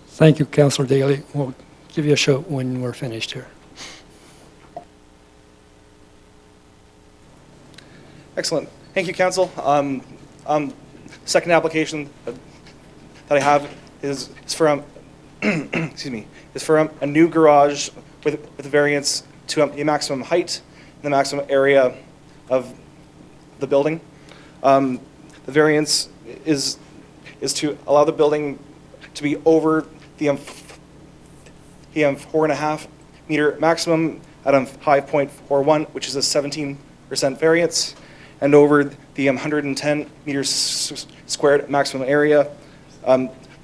Speaker 1: Thank you, Councillor Daly. We'll give you a shout when we're finished here.
Speaker 8: Excellent. Thank you, Council. Second application that I have is for excuse me, is for a new garage with a variance to a maximum height and the maximum area of the building. The variance is to allow the building to be over the 4.5 meter maximum at 5.41, which is a 17% variance, and over the 110 meters squared maximum area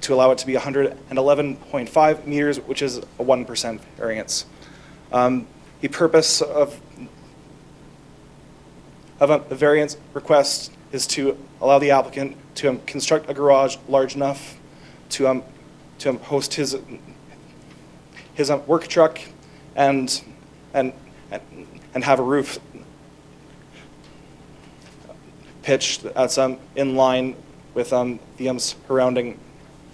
Speaker 8: to allow it to be 111.5 meters, which is a 1% variance. The purpose of a variance request is to allow the applicant to construct a garage large enough to host his work truck and have a roof pitched that's in line with the surrounding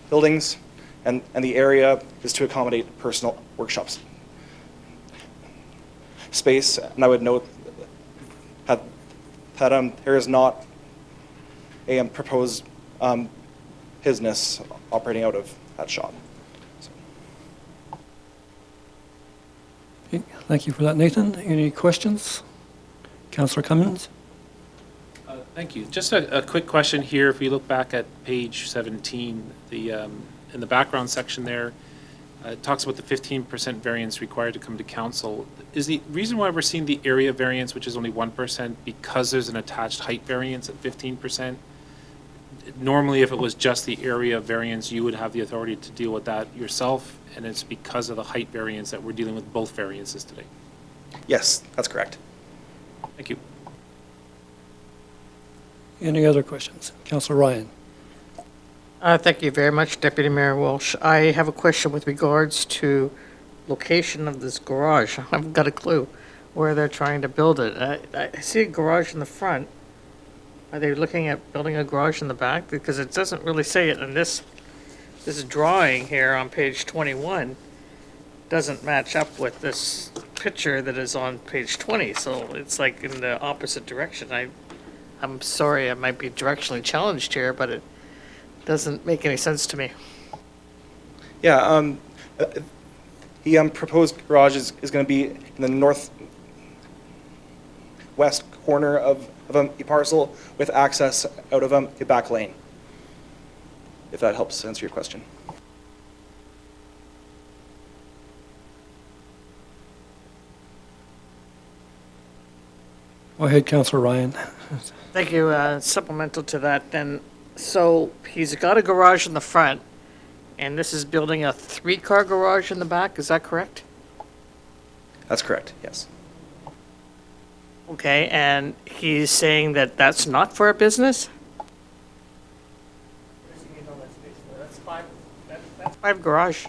Speaker 8: buildings, and the area is to accommodate personal workshops space. And I would note that there is not a proposed business operating out of that shop.
Speaker 1: Okay, thank you for that, Nathan. Any questions? Councillor Cummins?
Speaker 4: Thank you. Just a quick question here. If we look back at page 17, in the background section there, it talks about the 15% variance required to come to council. Is the reason why we're seeing the area variance, which is only 1%, because there's an attached height variance at 15%? Normally, if it was just the area variance, you would have the authority to deal with that yourself, and it's because of the height variance that we're dealing with both variances today.
Speaker 8: Yes, that's correct.
Speaker 4: Thank you.
Speaker 1: Any other questions? Councillor Ryan?
Speaker 5: Thank you very much, Deputy Mayor Walsh. I have a question with regards to location of this garage. I haven't got a clue where they're trying to build it. I see a garage in the front. Are they looking at building a garage in the back? Because it doesn't really say it in this drawing here on page 21. Doesn't match up with this picture that is on page 20, so it's like in the opposite direction. I'm sorry, I might be directionally challenged here, but it doesn't make any sense to me.
Speaker 8: Yeah, the proposed garage is going to be in the northwest corner of a parcel with access out of a back lane, if that helps answer your question.
Speaker 1: Go ahead, Councillor Ryan.
Speaker 5: Thank you. Supplemental to that, then, so he's got a garage in the front, and this is building a 3-car garage in the back, is that correct?
Speaker 8: That's correct, yes.
Speaker 5: Okay, and he's saying that that's not for a business? That's 5 garage.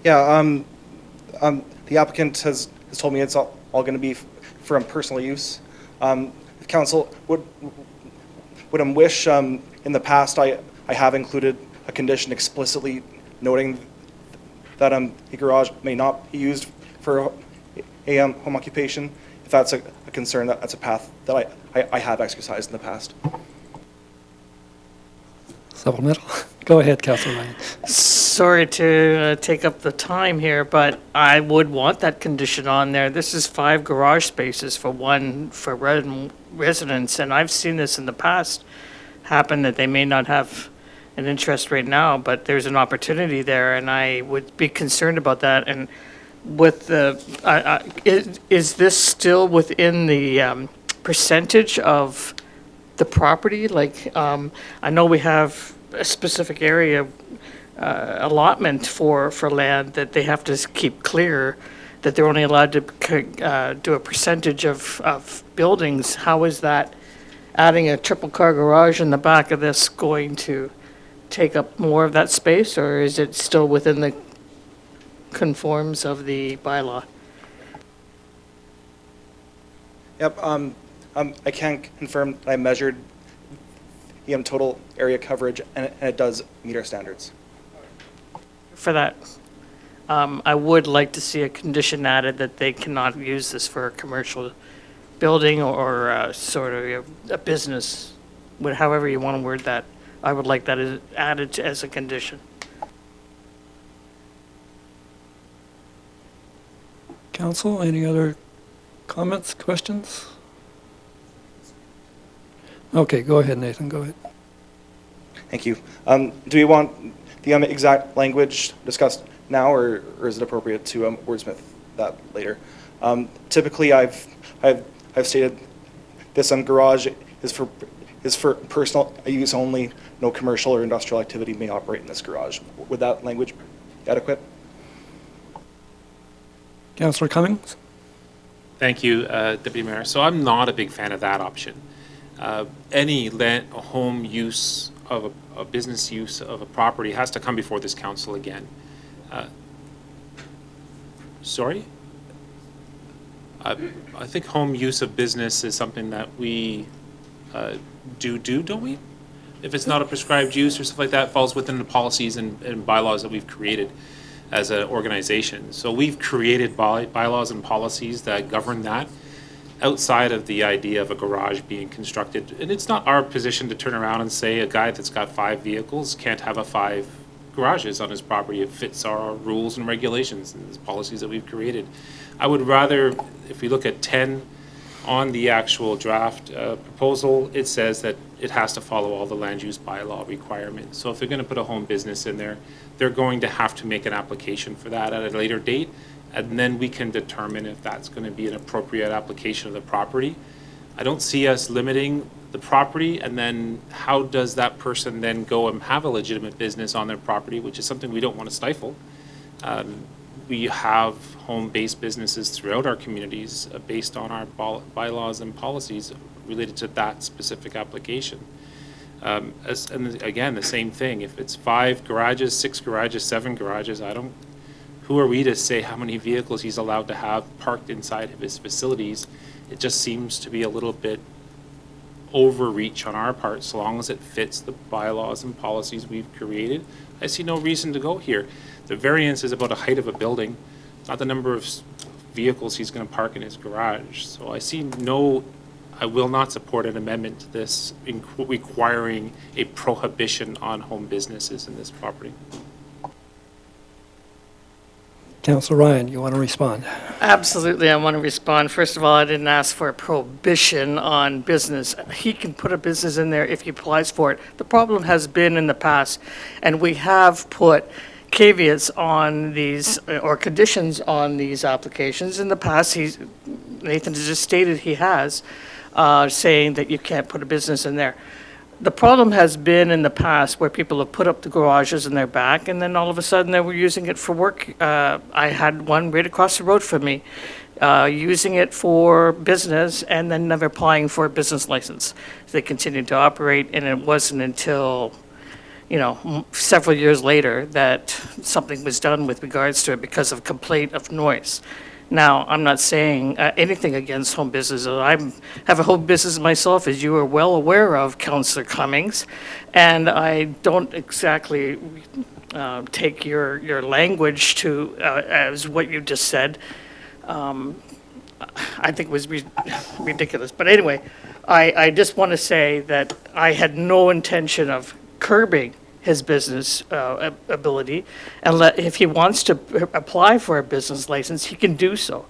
Speaker 8: Yeah, the applicant has told me it's all going to be for personal use. If council would wish, in the past, I have included a condition explicitly noting that the garage may not be used for a home occupation. If that's a concern, that's a path that I have exercised in the past.
Speaker 1: Supplemental? Go ahead, Councillor Ryan.
Speaker 5: Sorry to take up the time here, but I would want that condition on there. This is 5 garage spaces for residents, and I've seen this in the past happen, that they may not have an interest right now, but there's an opportunity there, and I would be concerned about that. And with the, is this still within the percentage of the property? Like, I know we have a specific area allotment for land that they have to keep clear, that they're only allowed to do a percentage of buildings. How is that, adding a triple-car garage in the back of this, going to take up more of that space, or is it still within the conforms of the bylaw?
Speaker 8: Yep, I can confirm that I measured the total area coverage, and it does meet our standards.
Speaker 5: For that, I would like to see a condition added that they cannot use this for a commercial building or sort of a business, however you want to word that. I would like that added as a condition.
Speaker 1: Council, any other comments, questions? Okay, go ahead, Nathan, go ahead.
Speaker 8: Thank you. Do we want the exact language discussed now, or is it appropriate to wordsmith that later? Typically, I've stated this garage is for personal use only. No commercial or industrial activity may operate in this garage. Would that language be adequate?
Speaker 1: Councillor Cummings?
Speaker 4: Thank you, Deputy Mayor. So I'm not a big fan of that option. Any home use of a business use of a property has to come before this council again. Sorry? I think home use of business is something that we don't we? If it's not a prescribed use or stuff like that, it falls within the policies and bylaws that we've created as an organization. So we've created bylaws and policies that govern that outside of the idea of a garage being constructed. And it's not our position to turn around and say a guy that's got 5 vehicles can't have 5 garages on his property. It fits our rules and regulations and the policies that we've created. I would rather, if we look at 10 on the actual draft proposal, it says that it has to follow all the land use bylaw requirements. So if they're going to put a home business in there, they're going to have to make an application for that at a later date, and then we can determine if that's going to be an appropriate application of the property. I don't see us limiting the property, and then how does that person then go and have a legitimate business on their property, which is something we don't want to stifle. We have home-based businesses throughout our communities based on our bylaws and policies related to that specific application. And again, the same thing, if it's 5 garages, 6 garages, 7 garages, who are we to say how many vehicles he's allowed to have parked inside of his facilities? It just seems to be a little bit overreach on our part, so long as it fits the bylaws and policies we've created. I see no reason to go here. The variance is about the height of a building, not the number of vehicles he's going to park in his garage. So I will not support an amendment to this requiring a prohibition on home businesses in this property.
Speaker 1: Councillor Ryan, you want to respond?
Speaker 5: Absolutely, I want to respond. First of all, I didn't ask for a prohibition on business. He can put a business in there if he applies for it. The problem has been in the past, and we have put caveats on these, or conditions on these applications. In the past, Nathan has just stated he has, saying that you can't put a business in there. The problem has been in the past where people have put up the garages in their back, and then all of a sudden they were using it for work. I had one right across the road from me, using it for business and then never applying for a business license. They continued to operate, and it wasn't until, several years later that something was done with regards to it because of complaint of noise. Now, I'm not saying anything against home businesses. I have a home business myself, as you are well aware of, Councillor Cummings, and I don't exactly take your language to as what you just said. I think it was ridiculous. But anyway, I just want to say that I had no intention of curbing his business ability, and if he wants to apply for a business license, he can do so.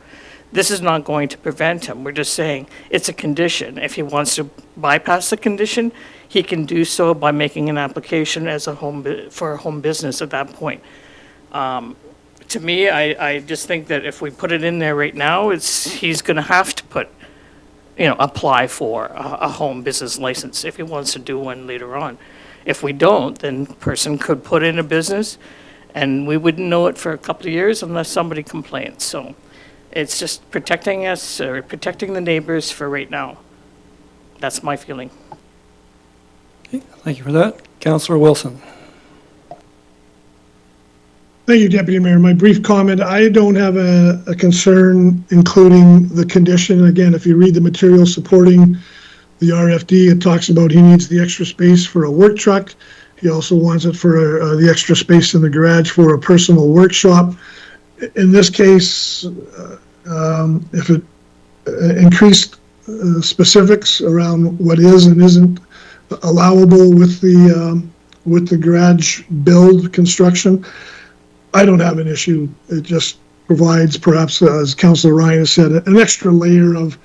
Speaker 5: This is not going to prevent him. We're just saying it's a condition. If he wants to bypass the condition, he can do so by making an application as for a home business at that point. To me, I just think that if we put it in there right now, he's going to have to apply for a home business license if he wants to do one later on. If we don't, then the person could put in a business, and we wouldn't know it for a couple of years unless somebody complains. So it's just protecting us, or protecting the neighbors for right now. That's my feeling.
Speaker 1: Okay, thank you for that. Councillor Wilson.
Speaker 6: Thank you, Deputy Mayor. My brief comment, I don't have a concern including the condition. Again, if you read the material supporting the RFD, it talks about he needs the extra space for a work truck. He also wants it for the extra space in the garage for a personal workshop. In this case, if it increased specifics around what is and isn't allowable with the garage build construction, I don't have an issue. It just provides, perhaps, as Councillor Ryan has said, an extra layer of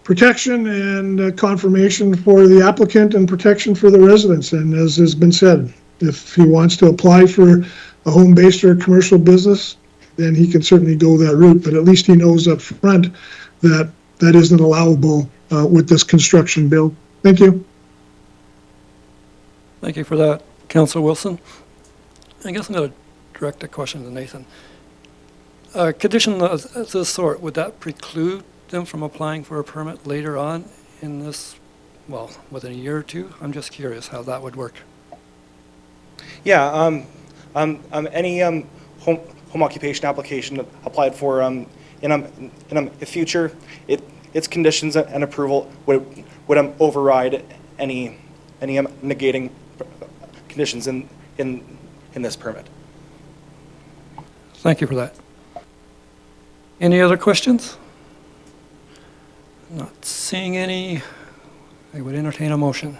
Speaker 6: protection and confirmation for the applicant and protection for the residents. And as has been said, if he wants to apply for a home-based or a commercial business, then he can certainly go that route. But at least he knows up front that that isn't allowable with this construction bill. Thank you.
Speaker 1: Thank you for that, Councillor Wilson. I guess I'm going to direct a question to Nathan. A condition of this sort, would that preclude them from applying for a permit later on in this, well, within a year or two? I'm just curious how that would work.
Speaker 8: Yeah, any home occupation application applied for in the future, its conditions and approval would override any negating conditions in this permit.
Speaker 1: Thank you for that. Any other questions? Not seeing any. I would entertain a motion.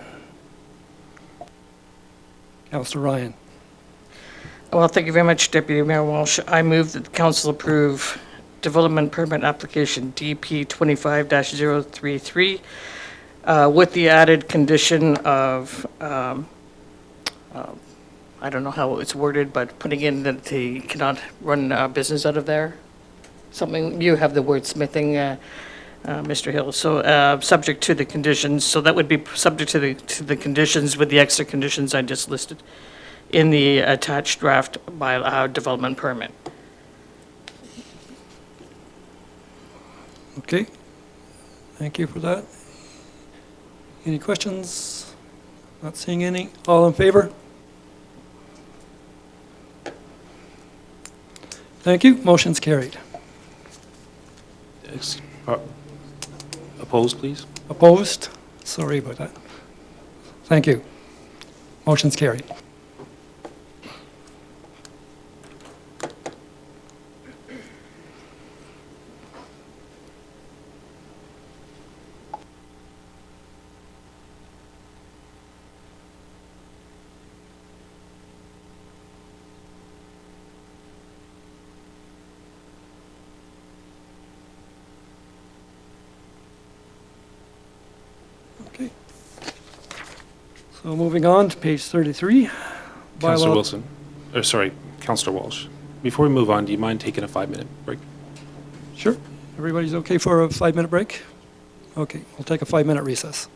Speaker 1: Councillor Ryan.
Speaker 5: Well, thank you very much, Deputy Mayor Walsh. I move that the council approve development permit application DP 25-033 with the added condition of, I don't know how it's worded, but putting in that they cannot run a business out of there? Something, you have the word smithing, Mr. Hill, so subject to the conditions, so that would be subject to the conditions with the extra conditions I just listed in the attached draft by development permit.
Speaker 1: Okay, thank you for that. Any questions? Not seeing any. All in favor? Thank you. Motion's carried.
Speaker 4: Opposed, please?
Speaker 1: Opposed? Sorry about that. Thank you. Motion's carried. Okay. So moving on to page 33.
Speaker 4: Councillor
Speaker 1: Bylaw-
Speaker 4: Wilson, or sorry, Councillor Walsh. Before we move on, do you mind taking a 5-minute break?
Speaker 1: Sure. Everybody's okay for a 5-minute break? Okay, we'll take a 5-minute recess.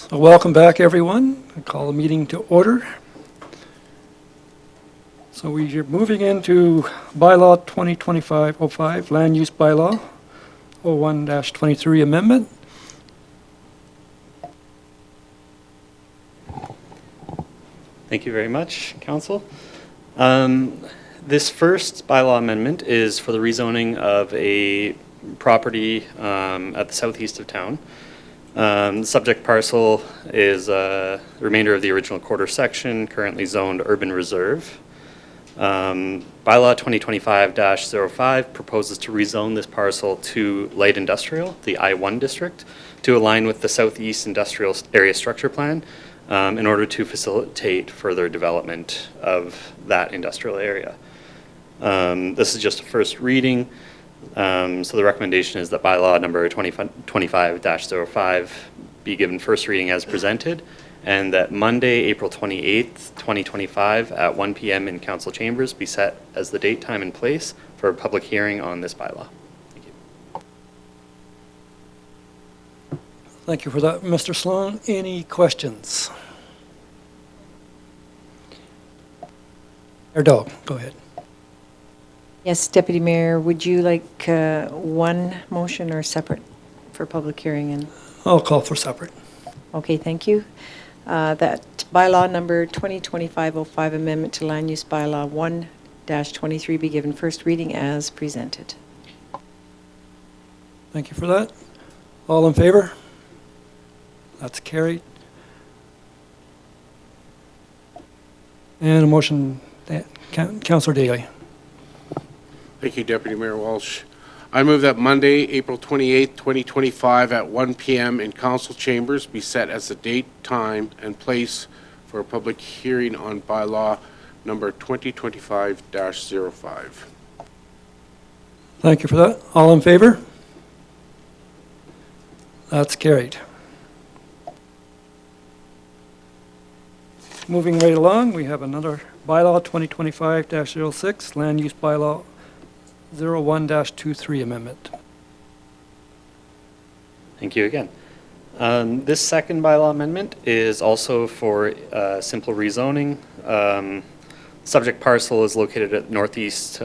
Speaker 1: So welcome back, everyone. I call the meeting to order. So we're moving into bylaw 2025-05, land use bylaw, 01-23 amendment.
Speaker 9: Thank you very much, Council. This first bylaw amendment is for the rezoning of a property at the southeast of town. The subject parcel is the remainder of the original quarter section, currently zoned urban reserve. Bylaw 2025-05 proposes to rezone this parcel to light industrial, the I-1 district, to align with the Southeast Industrial Area Structure Plan in order to facilitate further development of that industrial area. This is just a first reading, so the recommendation is that bylaw number 2025-05 be given first reading as presented, and that Monday, April 28th, 2025 at 1 p.m. in council chambers be set as the date, time, and place for a public hearing on this bylaw. Thank you.
Speaker 1: Thank you for that, Mr. Sloan. Any questions? Erdo, go ahead.
Speaker 10: Yes, Deputy Mayor, would you like one motion or separate for public hearing? And
Speaker 1: I'll call for separate.
Speaker 10: okay, thank you. That bylaw number 2025-05 amendment to land use bylaw 1-23 be given first reading as presented.
Speaker 1: Thank you for that. All in favor? That's carried. And a motion, Councillor Daly.
Speaker 7: Thank you, Deputy Mayor Walsh. I move that Monday, April 28th, 2025 at 1 p.m. in council chambers be set as the date, time, and place for a public hearing on bylaw number 2025-05.
Speaker 1: Thank you for that. All in favor? That's carried. Moving right along, we have another bylaw 2025-06, land use bylaw 01-23 amendment.
Speaker 9: Thank you again. This second bylaw amendment is also for simple rezoning. Subject parcel is located at northeast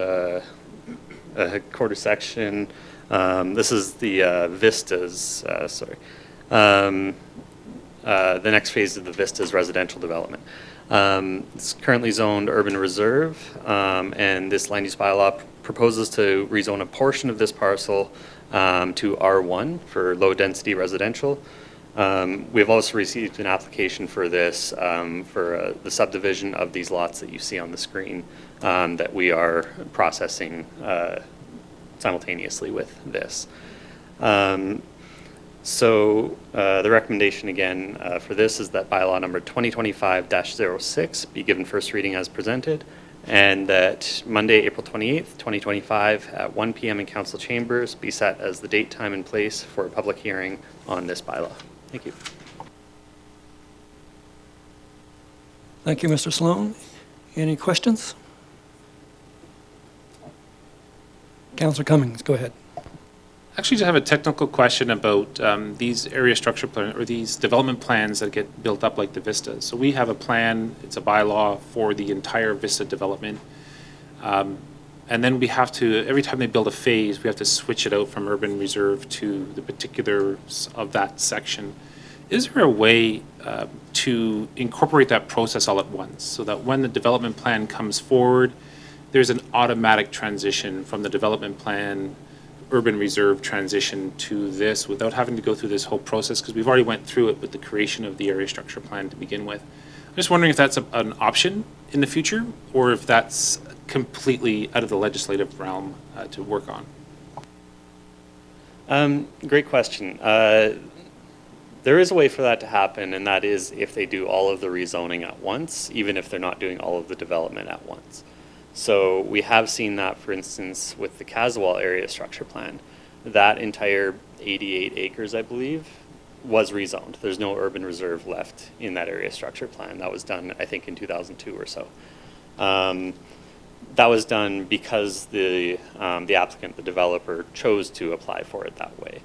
Speaker 9: quarter section. This is the Vistas, the next phase of the Vistas residential development. It's currently zoned urban reserve, and this land use bylaw proposes to rezone a portion of this parcel to R1 for low-density residential. We've also received an application for this for the subdivision of these lots that you see on the screen that we are processing simultaneously with this. So the recommendation again for this is that bylaw number 2025-06 be given first reading as presented, and that Monday, April 28th, 2025 at 1 p.m. in council chambers be set as the date, time, and place for a public hearing on this bylaw. Thank you.
Speaker 1: Thank you, Mr. Sloan. Any questions? Councillor Cummings, go ahead.
Speaker 4: Actually, just have a technical question about these area structure plan or these development plans that get built up like the Vista. So we have a plan, it's a bylaw for the entire Vista development. And then we have to, every time they build a phase, we have to switch it out from urban reserve to the particulars of that section. Is there a way to incorporate that process all at once so that when the development plan comes forward, there's an automatic transition from the development plan urban reserve transition to this without having to go through this whole process, because we've already went through it with the creation of the area structure plan to begin with. I'm just wondering if that's an option in the future, or if that's completely out of the legislative realm to work on.
Speaker 9: Great question. There is a way for that to happen, and that is if they do all of the rezoning at once, even if they're not doing all of the development at once. So we have seen that, for instance, with the Caswell area structure plan. That entire 88 acres, I believe, was rezoned. There's no urban reserve left in that area structure plan. That was done, I think, in 2002 or so. That was done because the applicant, the developer, chose to apply for it that way.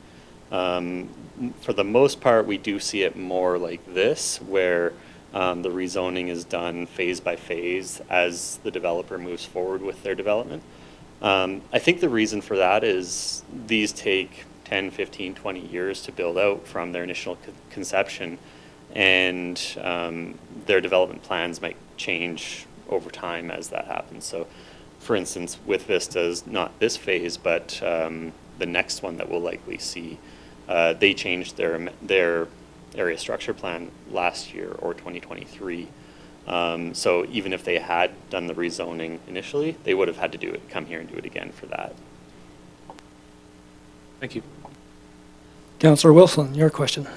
Speaker 9: For the most part, we do see it more like this, where the rezoning is done phase by phase as the developer moves forward with their development. I think the reason for that is these take 10, 15, 20 years to build out from their initial conception, and their development plans might change over time as that happens. So, for instance, with Vistas, not this phase, but the next one that we'll likely see, they changed their area structure plan last year or 2023. So even if they had done the rezoning initially, they would have had to come here and do it again for that.
Speaker 4: Thank you.
Speaker 1: Councillor Wilson, your question.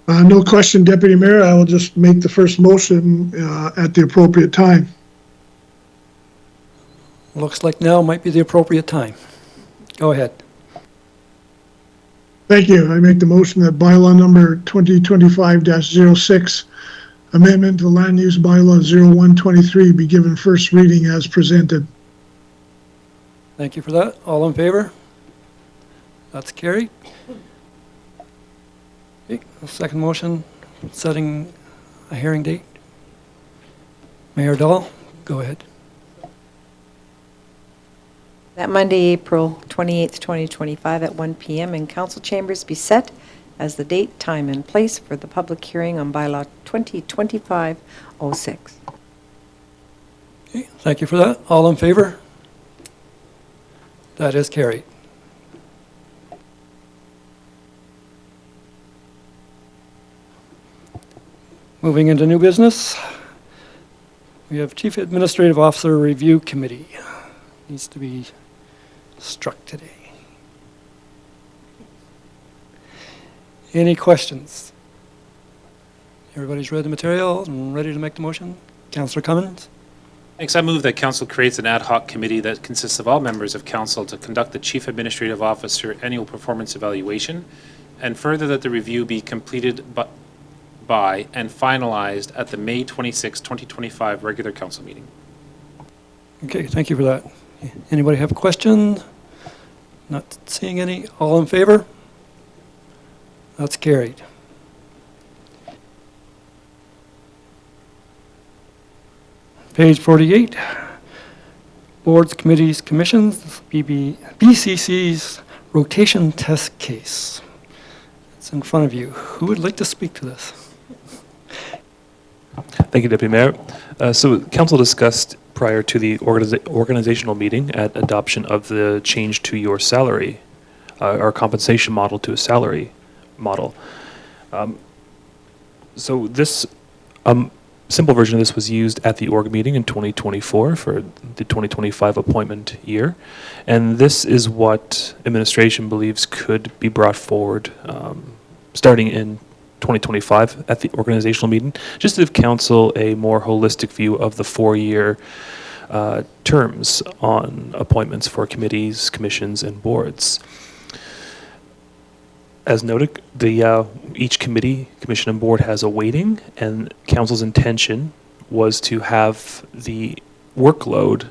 Speaker 6: No question, Deputy Mayor. I will just make the first motion at the appropriate time.
Speaker 1: Looks like now might be the appropriate time. Go ahead.
Speaker 6: Thank you. I make the motion that bylaw number 2025-06, amendment to land use bylaw 0123 be given first reading as presented.
Speaker 1: Thank you for that. All in favor? That's carried. Okay, the second motion, setting a hearing date. Mayor Dahl, go ahead.
Speaker 10: That Monday, April 28th, 2025 at 1 p.m. in council chambers be set as the date, time, and place for the public hearing on bylaw 2025-06.
Speaker 1: Okay, thank you for that. All in favor? That is carried. Moving into new business, we have Chief Administrative Officer Review Committee. Needs to be struck today. Any questions? Everybody's read the material and ready to make the motion? Councillor Cummins?
Speaker 4: Thanks. I move that council creates an ad hoc committee that consists of all members of council to conduct the Chief Administrative Officer annual performance evaluation, and further that the review be completed by and finalized at the May 26, 2025 regular council meeting.
Speaker 1: Okay, thank you for that. Anybody have a question? Not seeing any. All in favor? That's carried. Page 48, Boards, Committees, Commissions, BCC's rotation test case. It's in front of you. Who would like to speak to this?
Speaker 2: Thank you, Deputy Mayor. So council discussed prior to the organizational meeting at adoption of the change to your salary, our compensation model to a salary model. So this simple version of this was used at the org meeting in 2024 for the 2025 appointment year. And this is what administration believes could be brought forward starting in 2025 at the organizational meeting, just to give council a more holistic view of the 4-year terms on appointments for committees, commissions, and boards. As noted, each committee, commission, and board has a weighting, and council's intention was to have the workload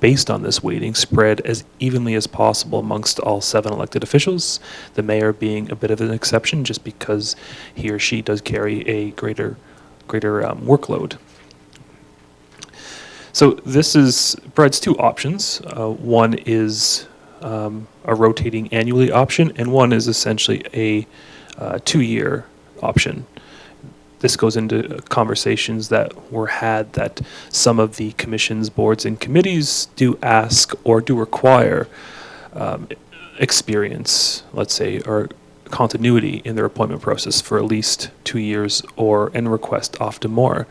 Speaker 2: based on this weighting spread as evenly as possible amongst all 7 elected officials, the mayor being a bit of an exception just because he or she does carry a greater workload. So this provides 2 options. One is a rotating annually option, and one is essentially a 2-year option. This goes into conversations that were had that some of the commissions, boards, and committees do ask or do require experience, let's say, or continuity in their appointment process for at least 2 years and request often more.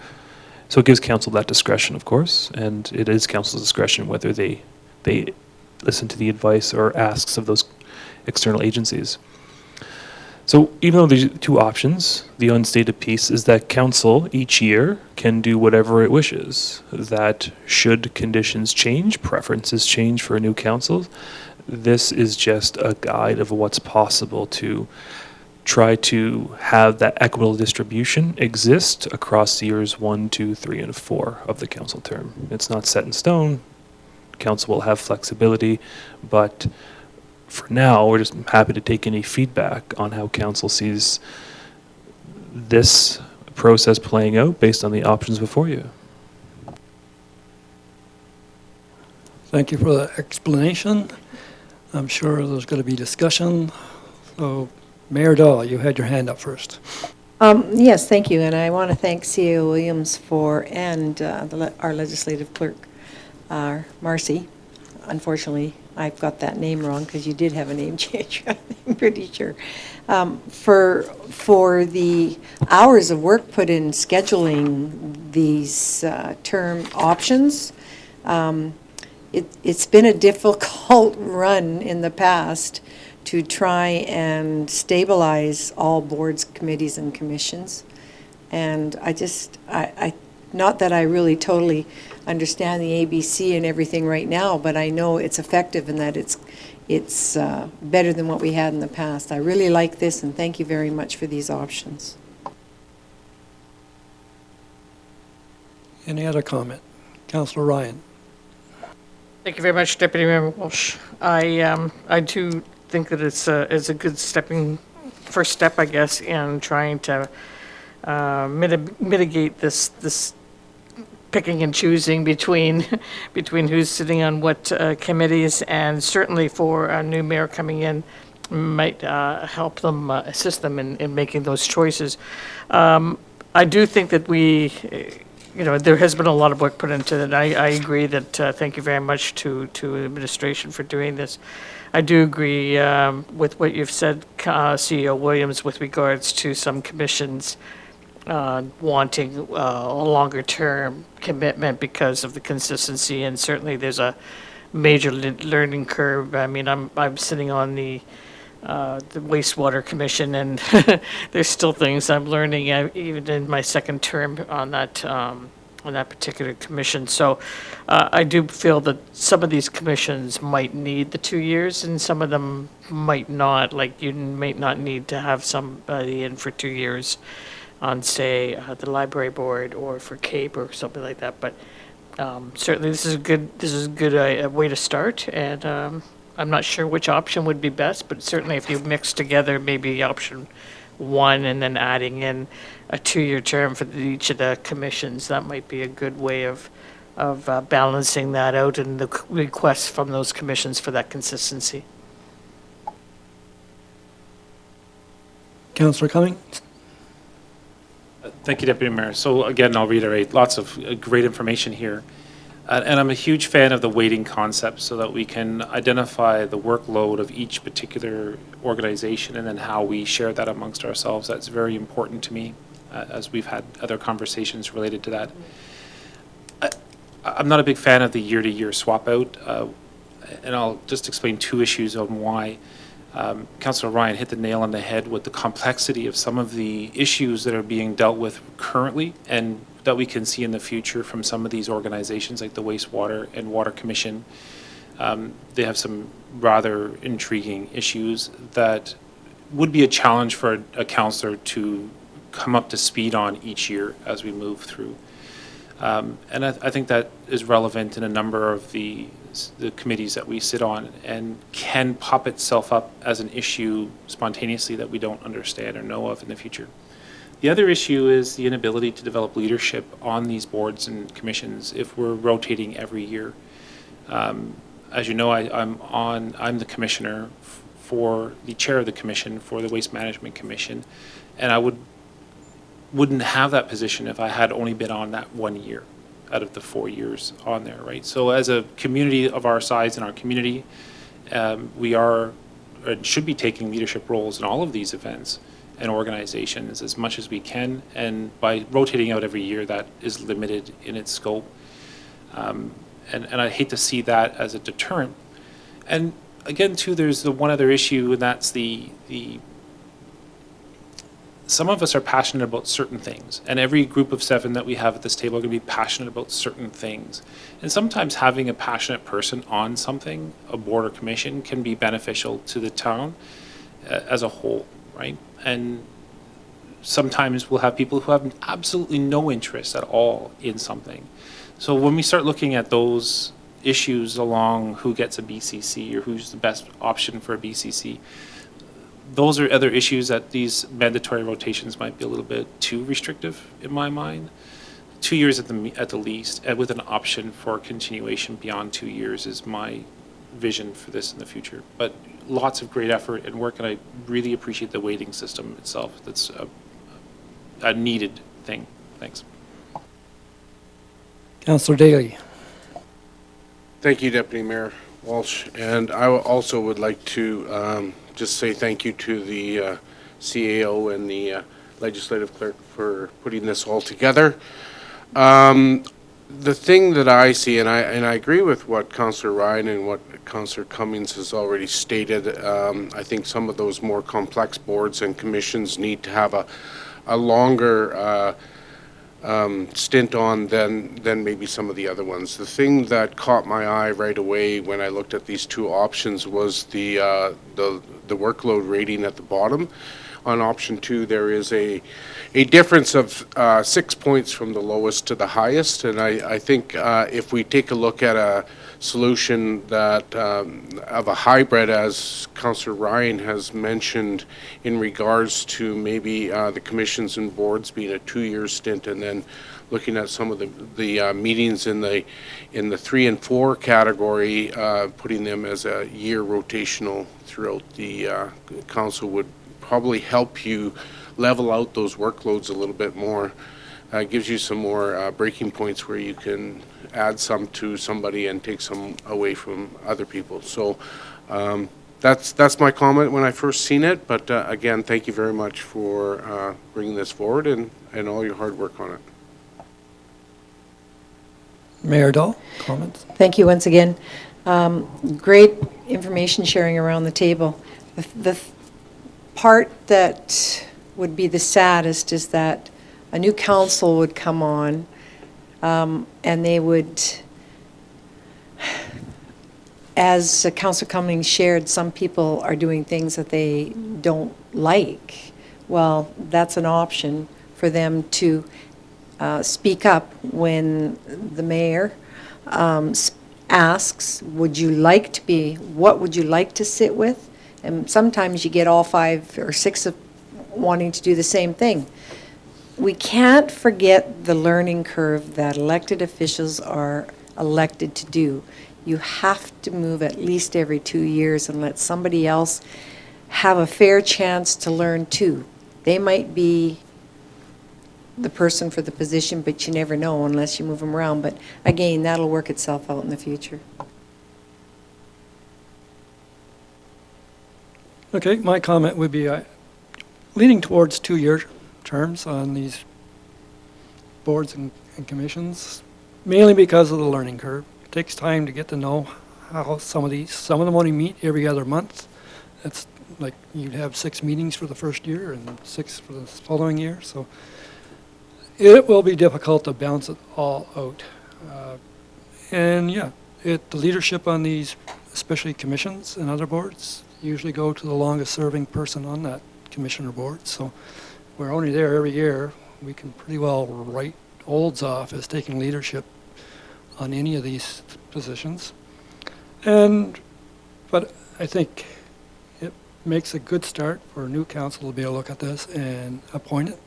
Speaker 2: So it gives council that discretion, of course, and it is council's discretion whether they listen to the advice or asks of those external agencies. So even though there's 2 options, the unstated piece is that council each year can do whatever it wishes. That should conditions change, preferences change for a new council, this is just a guide of what's possible to try to have that equitable distribution exist across years 1, 2, 3, and 4 of the council term. It's not set in stone. Council will have flexibility, but for now, we're just happy to take any feedback on how council sees this process playing out based on the options before you.
Speaker 1: Thank you for the explanation. I'm sure there's going to be discussion. So, Mayor Dahl, you had your hand up first.
Speaker 10: Yes, thank you, and I want to thank CEO Williams and our legislative clerk, Marcy. Unfortunately, I've got that name wrong because you did have a name change, I'm pretty sure. For the hours of work put in scheduling these term options. It's been a difficult run in the past to try and stabilize all boards, committees, and commissions. And I not that I really totally understand the ABC and everything right now, but I know it's effective and that it's better than what we had in the past. I really like this, and thank you very much for these options.
Speaker 1: Any other comment? Councillor Ryan.
Speaker 5: Thank you very much, Deputy Mayor Walsh. I do think that it's a good first step, I guess, in trying to mitigate this picking and choosing between who's sitting on what committees, and certainly for a new mayor coming in might help them, assist them in making those choices. I do think that there has been a lot of work put into it. I agree that, thank you very much to the administration for doing this. I do agree with what you've said, CEO Williams, with regards to some commissions wanting a longer-term commitment because of the consistency, and certainly there's a major learning curve. I mean, I'm sitting on the wastewater commission, and there's still things I'm learning even in my second term on that particular commission. So I do feel that some of these commissions might need the 2 years, and some of them might not. Like, you might not need to have somebody in for 2 years on, say, the library board or for CAPE or something like that. But certainly this is a good way to start, and I'm not sure which option would be best, but certainly if you mix together maybe option one and then adding in a 2-year term for each of the commissions, that might be a good way of balancing that out and the requests from those commissions for that consistency.
Speaker 1: Councillor Cumming?
Speaker 4: Thank you, Deputy Mayor. So again, I'll reiterate, lots of great information here. And I'm a huge fan of the weighting concept so that we can identify the workload of each particular organization and then how we share that amongst ourselves. That's very important to me, as we've had other conversations related to that. I'm not a big fan of the year-to-year swap out, and I'll just explain 2 issues on why. Councillor Ryan hit the nail on the head with the complexity of some of the issues that are being dealt with currently and that we can see in the future from some of these organizations like the Wastewater and Water Commission. They have some rather intriguing issues that would be a challenge for a councillor to come up to speed on each year as we move through. And I think that is relevant in a number of the committees that we sit on and can pop itself up as an issue spontaneously that we don't understand or know of in the future. The other issue is the inability to develop leadership on these boards and commissions if we're rotating every year. As you know, I'm the commissioner for the chair of the commission for the Waste Management Commission, and I wouldn't have that position if I had only been on that 1 year out of the 4 years on there, right? So as a community of our size in our community, we are and should be taking leadership roles in all of these events and organizations as much as we can, and by rotating out every year, that is limited in its scope. And I hate to see that as a deterrent. And again, too, there's the one other issue, and that's the some of us are passionate about certain things, and every group of 7 that we have at this table are going to be passionate about certain things. And sometimes having a passionate person on something, a board or commission, can be beneficial to the town as a whole, right? And sometimes we'll have people who have absolutely no interest at all in something. So when we start looking at those issues along who gets a BCC or who's the best option for a BCC. Those are other issues that these mandatory rotations might be a little bit too restrictive in my mind. 2 years at the least, and with an option for continuation beyond 2 years is my vision for this in the future. But lots of great effort and work, and I really appreciate the weighting system itself. That's a needed thing. Thanks.
Speaker 1: Councillor Daly.
Speaker 7: Thank you, Deputy Mayor Walsh. And I also would like to just say thank you to the CAO and the legislative clerk for putting this all together. The thing that I see, and I agree with what Councillor Ryan and what Councillor Cummings has already stated, I think some of those more complex boards and commissions need to have a longer stint on than maybe some of the other ones. The thing that caught my eye right away when I looked at these two options was the workload rating at the bottom. On option 2, there is a difference of 6 points from the lowest to the highest, and I think if we take a look at a solution that of a hybrid, as Councillor Ryan has mentioned, in regards to maybe the commissions and boards being a 2-year stint, and then looking at some of the meetings in the 3 and 4 category, putting them as a year rotational throughout the council would probably help you level out those workloads a little bit more. Gives you some more breaking points where you can add some to somebody and take some away from other people. So that's my comment when I first seen it. But again, thank you very much for bringing this forward and all your hard work on it.
Speaker 1: Mayor Dahl, comments?
Speaker 10: Thank you once again. Great information sharing around the table. The part that would be the saddest is that a new council would come on and they would, as Councillor Cummings shared, some people are doing things that they don't like. Well, that's an option for them to speak up when the mayor asks, what would you like to sit with? And sometimes you get all 5 or 6 of wanting to do the same thing. We can't forget the learning curve that elected officials are elected to do. You have to move at least every 2 years and let somebody else have a fair chance to learn too. They might be the person for the position, but you never know unless you move them around. But again, that'll work itself out in the future.
Speaker 1: Okay, my comment would be leaning towards 2-year terms on these boards and commissions, mainly because of the learning curve. It takes time to get to know how some of them only meet every other month. It's like you'd have 6 meetings for the first year and 6 for the following year, so it will be difficult to balance it all out. And yeah, the leadership on these, especially commissions and other boards, usually go to the longest serving person on that commission or board. So we're only there every year. We can pretty well write Olds off as taking leadership on any of these positions. But I think it makes a good start for a new council to be able to look at this and appoint it.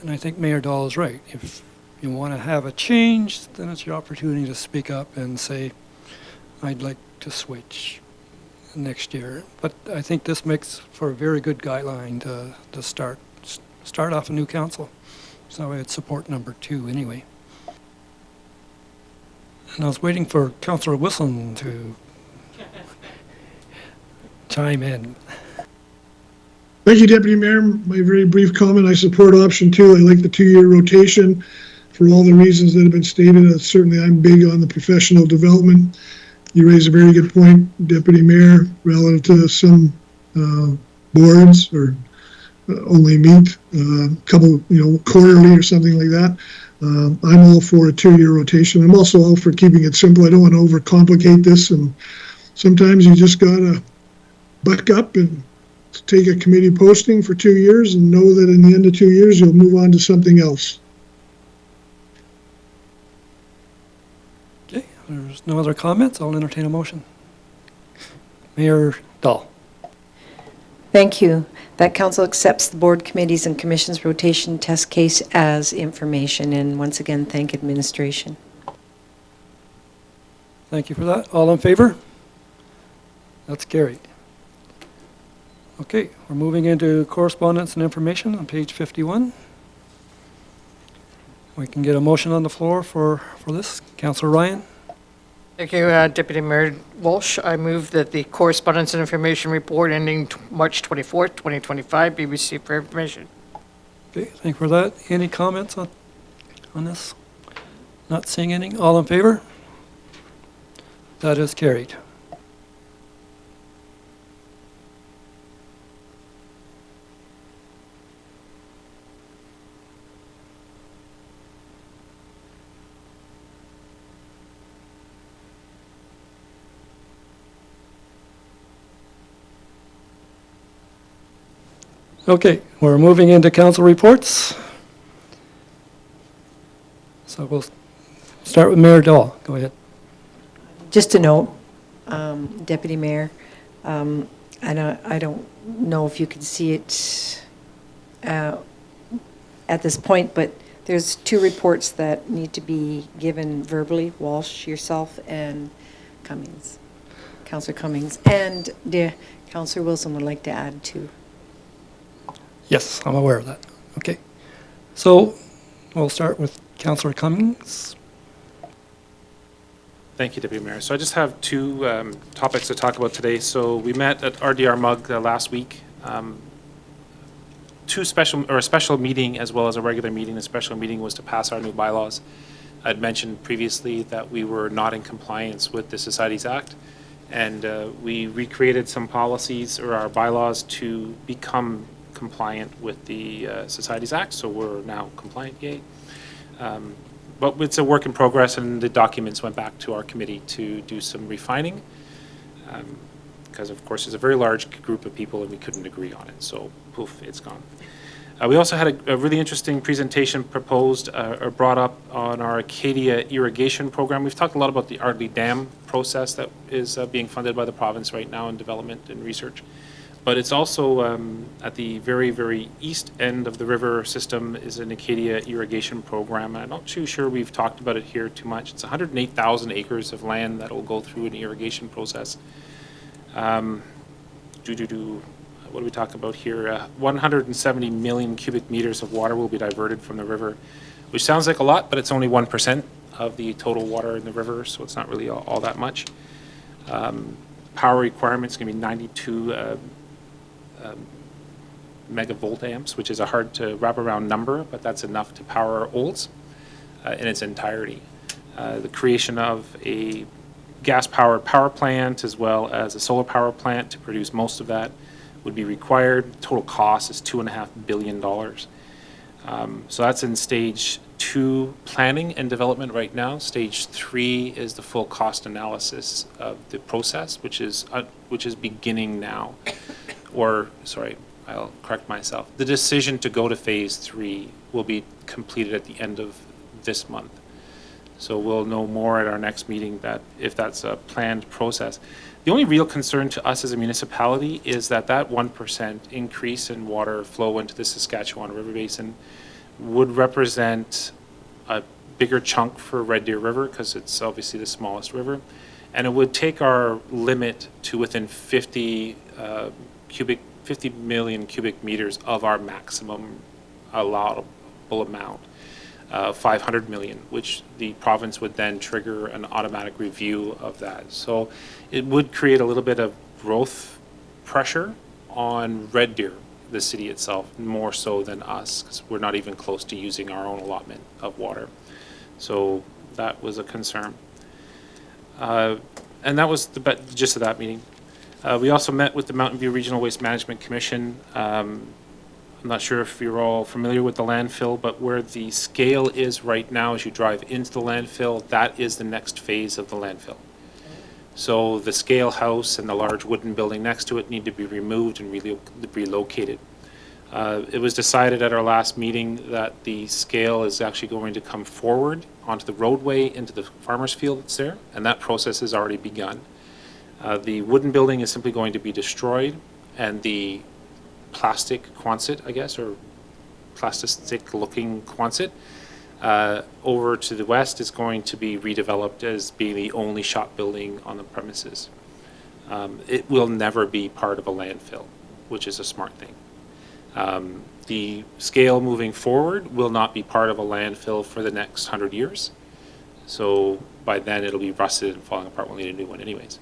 Speaker 1: And I think Mayor Dahl is right. If you want to have a change, then it's your opportunity to speak up and say, I'd like to switch next year. But I think this makes for a very good guideline to start off a new council. So I'd support number 2 anyway. And I was waiting for Councillor Wilson to chime in.
Speaker 6: Thank you, Deputy Mayor. My very brief comment, I support option 2. I like the 2-year rotation for all the reasons that have been stated. Certainly I'm big on the professional development. You raise a very good point, Deputy Mayor, relative to some boards or only meet a couple, quarterly or something like that. I'm all for a 2-year rotation. I'm also all for keeping it simple. I don't want to overcomplicate this, and sometimes you just gotta buck up and take a committee posting for 2 years and know that in the end of 2 years you'll move on to something else.
Speaker 1: Okay, there's no other comments, I'll entertain a motion. Mayor Dahl.
Speaker 10: Thank you. That council accepts the board committees and commissions rotation test case as information, and once again, thank administration.
Speaker 1: Thank you for that. All in favor? That's carried. Okay, we're moving into correspondence and information on page 51. We can get a motion on the floor for this. Councillor Ryan?
Speaker 5: Thank you, Deputy Mayor Walsh. I move that the correspondence and information report ending March 24th, 2025 be received for information.
Speaker 1: Okay, thank you for that. Any comments on this? Not seeing any. All in favor? That is carried. Okay, we're moving into council reports. So we'll start with Mayor Dahl. Go ahead.
Speaker 10: Just a note, Deputy Mayor, and I don't know if you can see it at this point, but there's 2 reports that need to be given verbally, Walsh, yourself, and Cummings, Councillor Cummings, and Councillor Wilson would like to add too.
Speaker 1: Yes, I'm aware of that. Okay. So we'll start with Councillor Cummings.
Speaker 4: Thank you, Deputy Mayor. So I just have 2 topics to talk about today. So we met at RDR Mug last week. A special meeting as well as a regular meeting. The special meeting was to pass our new bylaws. I'd mentioned previously that we were not in compliance with the Societies Act, and we recreated some policies or our bylaws to become compliant with the Societies Act, so we're now compliant, yay. But it's a work in progress, and the documents went back to our committee to do some refining, because of course there's a very large group of people and we couldn't agree on it, so poof, it's gone. We also had a really interesting presentation proposed or brought up on our Acadia irrigation program. We've talked a lot about the Ardley Dam process that is being funded by the province right now in development and research. But it's also at the very, very east end of the river system is an Acadia irrigation program. And I'm not too sure we've talked about it here too much. It's 108,000 acres of land that will go through an irrigation process. What do we talk about here? 170 million cubic meters of water will be diverted from the river, which sounds like a lot, but it's only 1% of the total water in the river, so it's not really all that much. Power requirements going to be 92 megavolt amps, which is a hard to wrap around number, but that's enough to power Olds in its entirety. The creation of a gas-powered power plant as well as a solar power plant to produce most of that would be required. Total cost is $2.5 billion. So that's in stage 2 planning and development right now. Stage 3 is the full cost analysis of the process, which is beginning now. Or, sorry, I'll correct myself. The decision to go to phase 3 will be completed at the end of this month. So we'll know more at our next meeting that if that's a planned process. The only real concern to us as a municipality is that 1% increase in water flow into the Saskatchewan River Basin would represent a bigger chunk for Red Deer River because it's obviously the smallest river. And it would take our limit to within 50 million cubic meters of our maximum allowable amount, 500 million, which the province would then trigger an automatic review of that. So it would create a little bit of growth pressure on Red Deer, the city itself, more so than us, because we're not even close to using our own allotment of water. So that was a concern. And that was the gist of that meeting. We also met with the Mountain View Regional Waste Management Commission. I'm not sure if you're all familiar with the landfill, but where the scale is right now as you drive into the landfill, that is the next phase of the landfill. So the scale house and the large wooden building next to it need to be removed and relocated. It was decided at our last meeting that the scale is actually going to come forward onto the roadway into the farmer's field that's there, and that process has already begun. The wooden building is simply going to be destroyed, and the plastic Quonset, I guess, or plastic-looking Quonset, over to the west is going to be redeveloped as being the only shop building on the premises. It will never be part of a landfill, which is a smart thing. The scale moving forward will not be part of a landfill for the next 100 years. So by then it'll be rusted and falling apart. We'll need a new one anyways.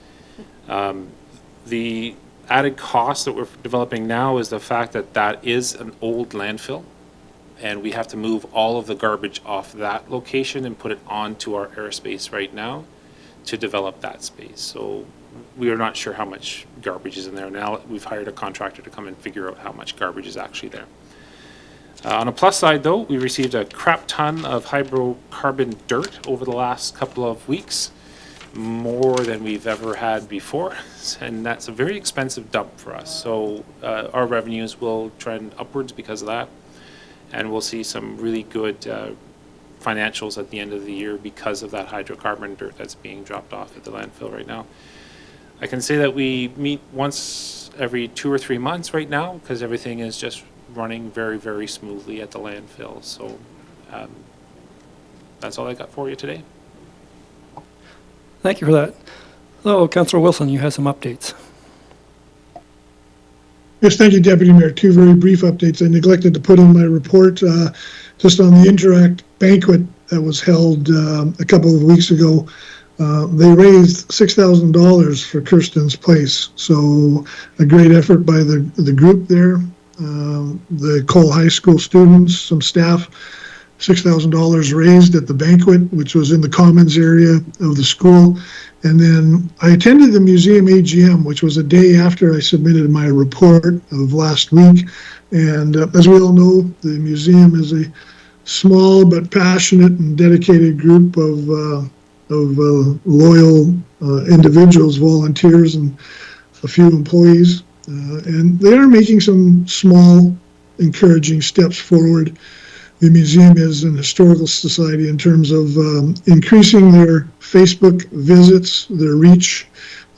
Speaker 4: The added cost that we're developing now is the fact that that is an old landfill, and we have to move all of the garbage off that location and put it onto our airspace right now to develop that space. So we are not sure how much garbage is in there. Now we've hired a contractor to come and figure out how much garbage is actually there. On a plus side, though, we received a crap ton of hydrocarbon dirt over the last couple of weeks, more than we've ever had before, and that's a very expensive dump for us. So our revenues will trend upwards because of that, and we'll see some really good financials at the end of the year because of that hydrocarbon dirt that's being dropped off at the landfill right now. I can say that we meet once every 2 or 3 months right now because everything is just running very, very smoothly at the landfill. So that's all I got for you today.
Speaker 1: Thank you for that. So, Councillor Wilson, you have some updates.
Speaker 6: Yes, thank you, Deputy Mayor. 2 very brief updates I neglected to put in my report. Just on the Interact banquet that was held a couple of weeks ago, they raised $6,000 for Kirsten's Place. So a great effort by the group there, the Cole High School students, some staff. $6,000 raised at the banquet, which was in the commons area of the school. And then I attended the museum AGM, which was a day after I submitted my report of last week. And as we all know, the museum is a small but passionate and dedicated group of loyal individuals, volunteers, and a few employees. And they are making some small, encouraging steps forward. The museum is an historical society in terms of increasing their Facebook visits, their reach,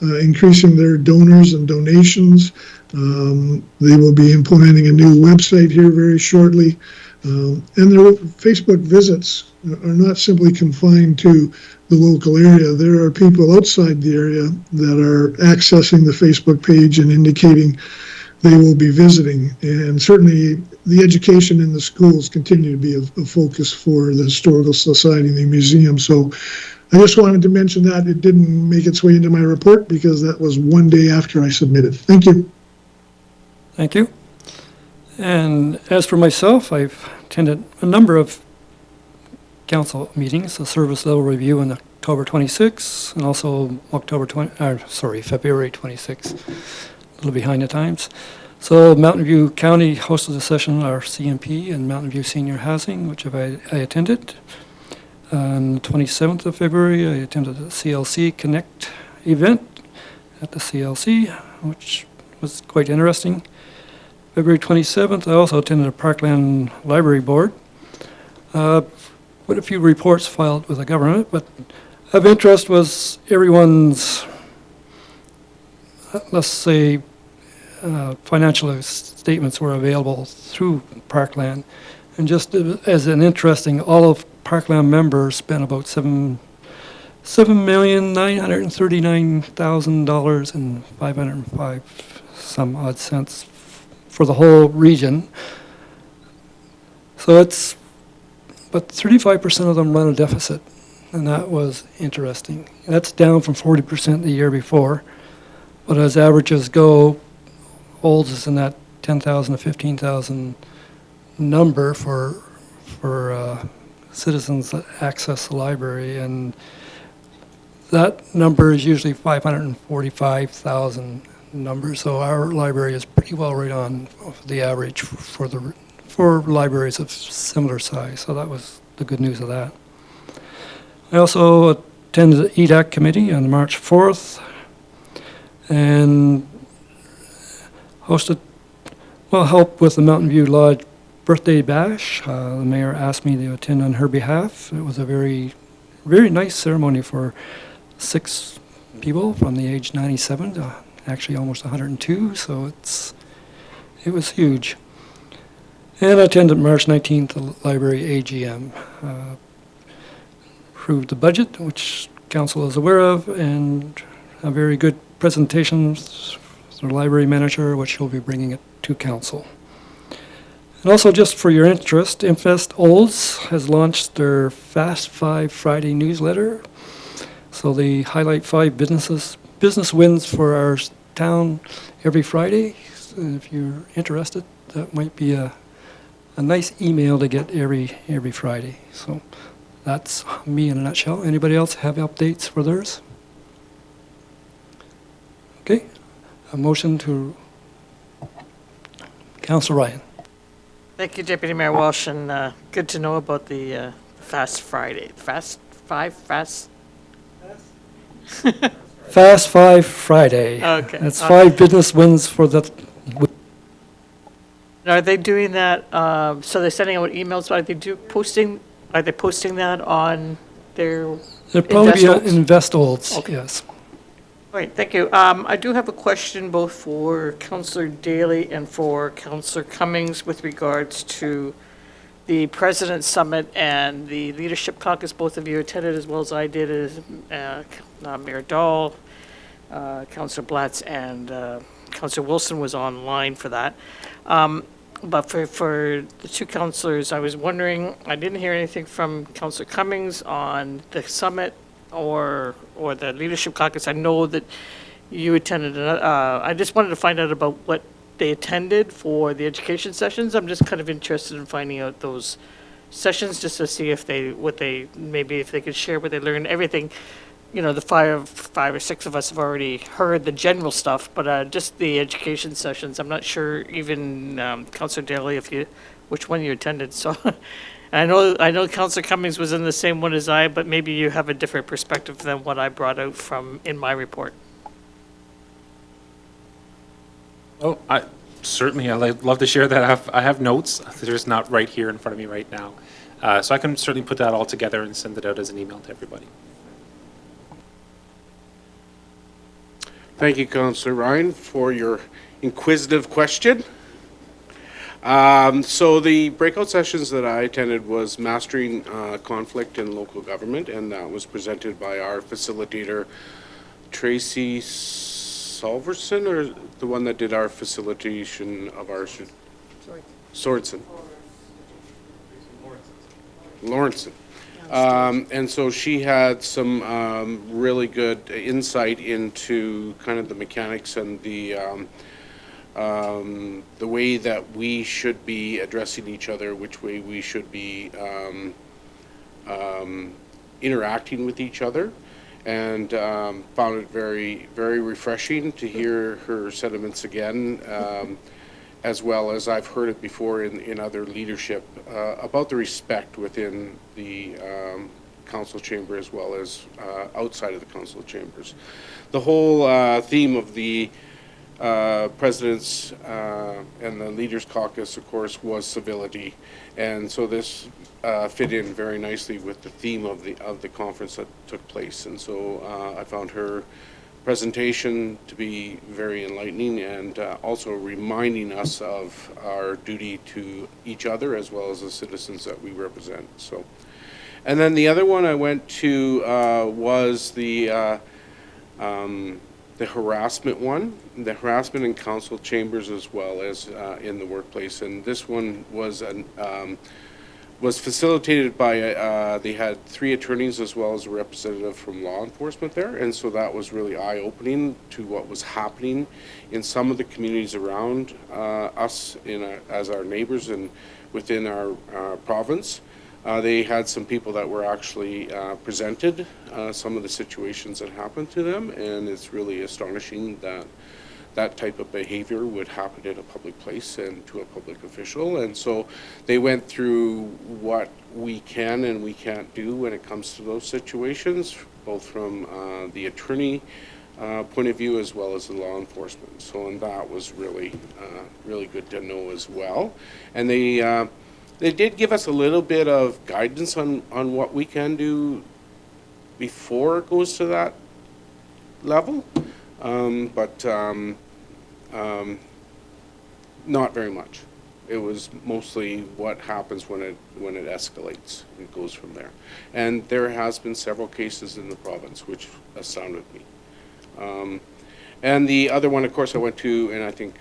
Speaker 6: increasing their donors and donations. They will be implementing a new website here very shortly. And their Facebook visits are not simply confined to the local area. There are people outside the area that are accessing the Facebook page and indicating they will be visiting. And certainly the education in the schools continue to be a focus for the Historical Society and the museum. So I just wanted to mention that. It didn't make its way into my report because that was one day after I submitted. Thank you.
Speaker 1: Thank you. And as for myself, I've attended a number of council meetings, a service level review on October 26th and also February 26th. A little behind the times. So Mountain View County hosted a session, our CMP, and Mountain View Senior Housing, which I attended. On the 27th of February, I attended the CLC Connect event at the CLC, which was quite interesting. February 27th, I also attended a Parkland Library Board. With a few reports filed with the government, but of interest was everyone's, let's say, financial statements were available through Parkland. And just as an interesting, all of Parkland members spent about $7,939,000 and 505 some odd cents for the whole region. So but 35% of them run a deficit, and that was interesting. That's down from 40% the year before. But as averages go, Olds is in that 10,000 to 15,000 number for citizens that access the library, and that number is usually 545,000 numbers. So our library is pretty well right on the average for libraries of similar size. So that was the good news of that. I also attended the EDAC committee on March 4th. And helped with the Mountain View Lodge birthday bash. The mayor asked me to attend on her behalf. It was a very very nice ceremony for 6 people from the age 97 to actually almost 102, so it was huge. And I attended March 19th, the library AGM. Approved the budget, which council is aware of, and a very good presentation from the library manager, which he'll be bringing it to council. And also, just for your interest, Infest Olds has launched their Fast 5 Friday newsletter. So they highlight 5 business wins for our town every Friday. So if you're interested, that might be a nice email to get every Friday. So that's me in a nutshell. Anybody else have updates for theirs? Okay, a motion to Councillor Ryan.
Speaker 5: Thank you, Deputy Mayor Walsh, and good to know about the Fast Friday. Fast 5, Fast?
Speaker 1: Fast 5 Friday.
Speaker 5: Okay.
Speaker 1: That's 5 business wins for the.
Speaker 5: Are they doing that, so they're sending out emails, are they posting that on their?
Speaker 1: There'll probably be
Speaker 5: Investolds?
Speaker 1: Investolds,
Speaker 5: Okay.
Speaker 1: yes.
Speaker 5: All right, thank you. I do have a question both for Councillor Daly and for Councillor Cummings with regards to the President's Summit and the Leadership Caucus. Both of you attended as well as I did, as Mayor Dahl, Councillor Blatz, and Councillor Wilson was online for that. But for the 2 councillors, I was wondering, I didn't hear anything from Councillor Cummings on the summit or the Leadership Caucus. I know that you attended, I just wanted to find out about what they attended for the education sessions. I'm just kind of interested in finding out those sessions, just to see if maybe if they could share what they learned. Everything, the 5 or 6 of us have already heard the general stuff, but just the education sessions, I'm not sure, even Councillor Daly, which one you attended, so. I know Councillor Cummings was in the same one as I, but maybe you have a different perspective than what I brought out in my report.
Speaker 4: Oh, I'd love to share that. I have notes. They're just not right here in front of me right now. So I can certainly put that all together and send it out as an email to everybody.
Speaker 7: Thank you, Councillor Ryan, for your inquisitive question. So the breakout sessions that I attended was Mastering Conflict in Local Government, and that was presented by our facilitator, Tracy Solverson, or the one that did our facilitation of our... Sorensen. Lawrenson. And so she had some really good insight into kind of the mechanics and the way that we should be addressing each other, which way we should be interacting with each other, and found it very, very refreshing to hear her sentiments again, as well as I've heard it before in other leadership, about the respect within the council chamber as well as outside of the council chambers. The whole theme of the President's and the Leaders Caucus, of course, was civility, and so this fit in very nicely with the theme of the conference that took place. And so I found her presentation to be very enlightening, and also reminding us of our duty to each other as well as the citizens that we represent. So, and then the other one I went to was the harassment one, the harassment in council chambers as well as in the workplace. And this one was facilitated by, they had 3 attorneys as well as a representative from law enforcement there. And so that was really eye-opening to what was happening in some of the communities around us as our neighbors and within our province. They had some people that were actually presented some of the situations that happened to them, and it's really astonishing that that type of behavior would happen in a public place and to a public official. And so they went through what we can and we can't do when it comes to those situations, both from the attorney point of view as well as the law enforcement. So, and that was really, really good to know as well. And they did give us a little bit of guidance on what we can do before it goes to that level, but not very much. It was mostly what happens when it escalates and goes from there. And there has been several cases in the province which astounded me. And the other one, of course, I went to, and I think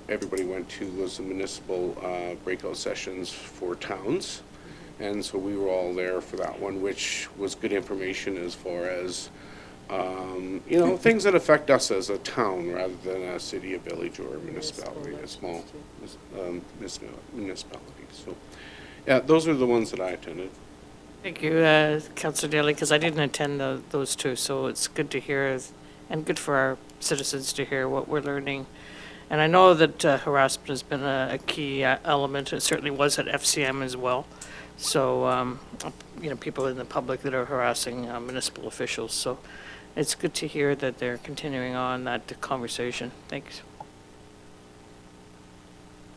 Speaker 7: everybody went to, was the municipal breakout sessions for towns. And so we were all there for that one, which was good information as far as, you know, things that affect us as a town rather than a city, a village, or a municipality, a small municipality. So, yeah, those are the ones that I attended.
Speaker 5: Thank you, Councillor Daly, because I didn't attend those two, so it's good to hear, and good for our citizens to hear what we're learning. And I know that harassment has been a key element. It certainly was at FCM as well. So, you know, people in the public that are harassing municipal officials. So it's good to hear that they're continuing on that conversation. Thanks.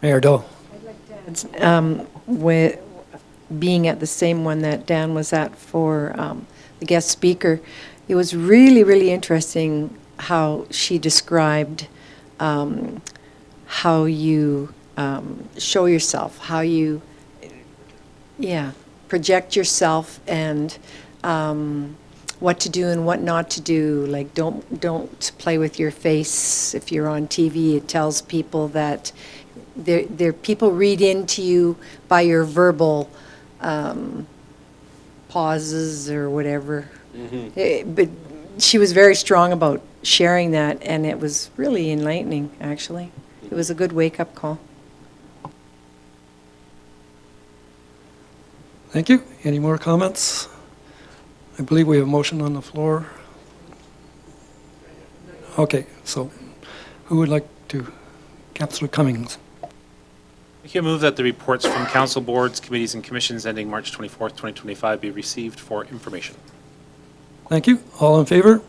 Speaker 1: Mayor Doe.
Speaker 10: With being at the same one that Dan was at for the guest speaker, it was really, really interesting how she described how you show yourself, how you, project yourself, and what to do and what not to do. Like, don't play with your face if you're on TV. It tells people that people read into you by your verbal pauses or whatever. But she was very strong about sharing that, and it was really enlightening, actually. It was a good wake-up call.
Speaker 1: Thank you. Any more comments? I believe we have a motion on the floor. Okay, so who would like to? Councillor Cummings.
Speaker 4: We can move that the reports from council boards, committees, and commissions ending March 24th, 2025 be received for information.
Speaker 1: Thank you. All in favor?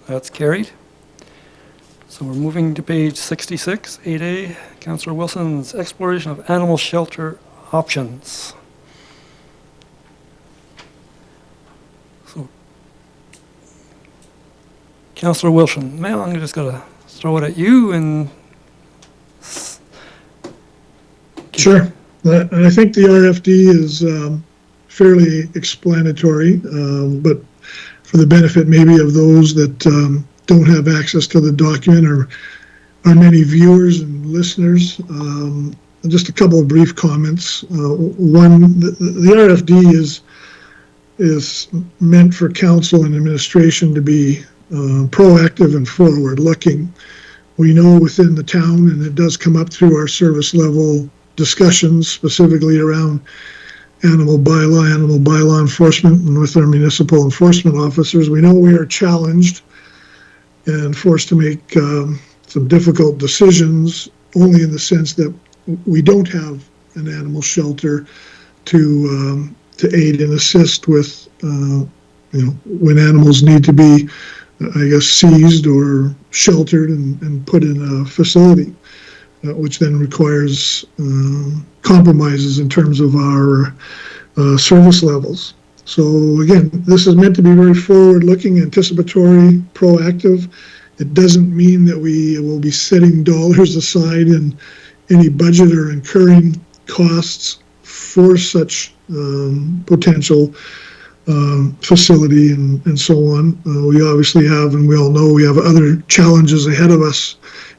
Speaker 1: That's carried. So we're moving to page 66, 8A, Councillor Wilson's exploration of animal shelter options. So, Councillor Wilson, man, I'm just going to throw it at you and...
Speaker 6: Sure. And I think the RFD is fairly explanatory, but for the benefit maybe of those that don't have access to the document, or many viewers and listeners, just a couple of brief comments. One, the RFD is meant for council and administration to be proactive and forward-looking. We know within the town, and it does come up through our service level discussions, specifically around animal bylaw enforcement, and with our municipal enforcement officers, we know we are challenged and forced to make some difficult decisions, only in the sense that we don't have an animal shelter to aid and assist with, when animals need to be, I guess, seized or sheltered and put in a facility. Which then requires compromises in terms of our service levels. So again, this is meant to be very forward-looking, anticipatory, proactive. It doesn't mean that we will be setting dollars aside in any budget or incurring costs for such potential facility and so on. We obviously have, and we all know, we have other challenges ahead of us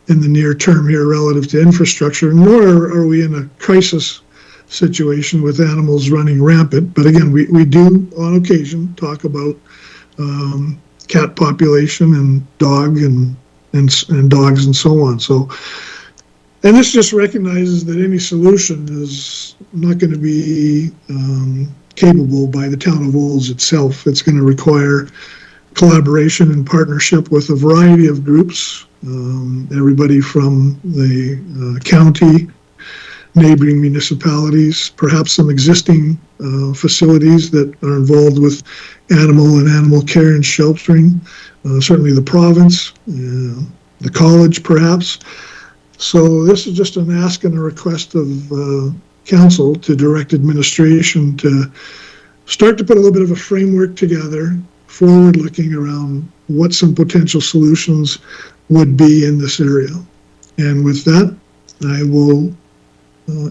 Speaker 6: in the near term here relative to infrastructure, nor are we in a crisis situation with animals running rampant. But again, we do on occasion talk about cat population and dog and dogs and so on. So, and this just recognizes that any solution is not going to be capable by the town of Olds itself. It's going to require collaboration and partnership with a variety of groups, everybody from the county, neighboring municipalities, perhaps some existing facilities that are involved with animal and animal care and sheltering, certainly the province, the college perhaps. So this is just an ask and a request of council to direct administration to start to put a little bit of a framework together, forward-looking around what some potential solutions would be in this area. And with that, I will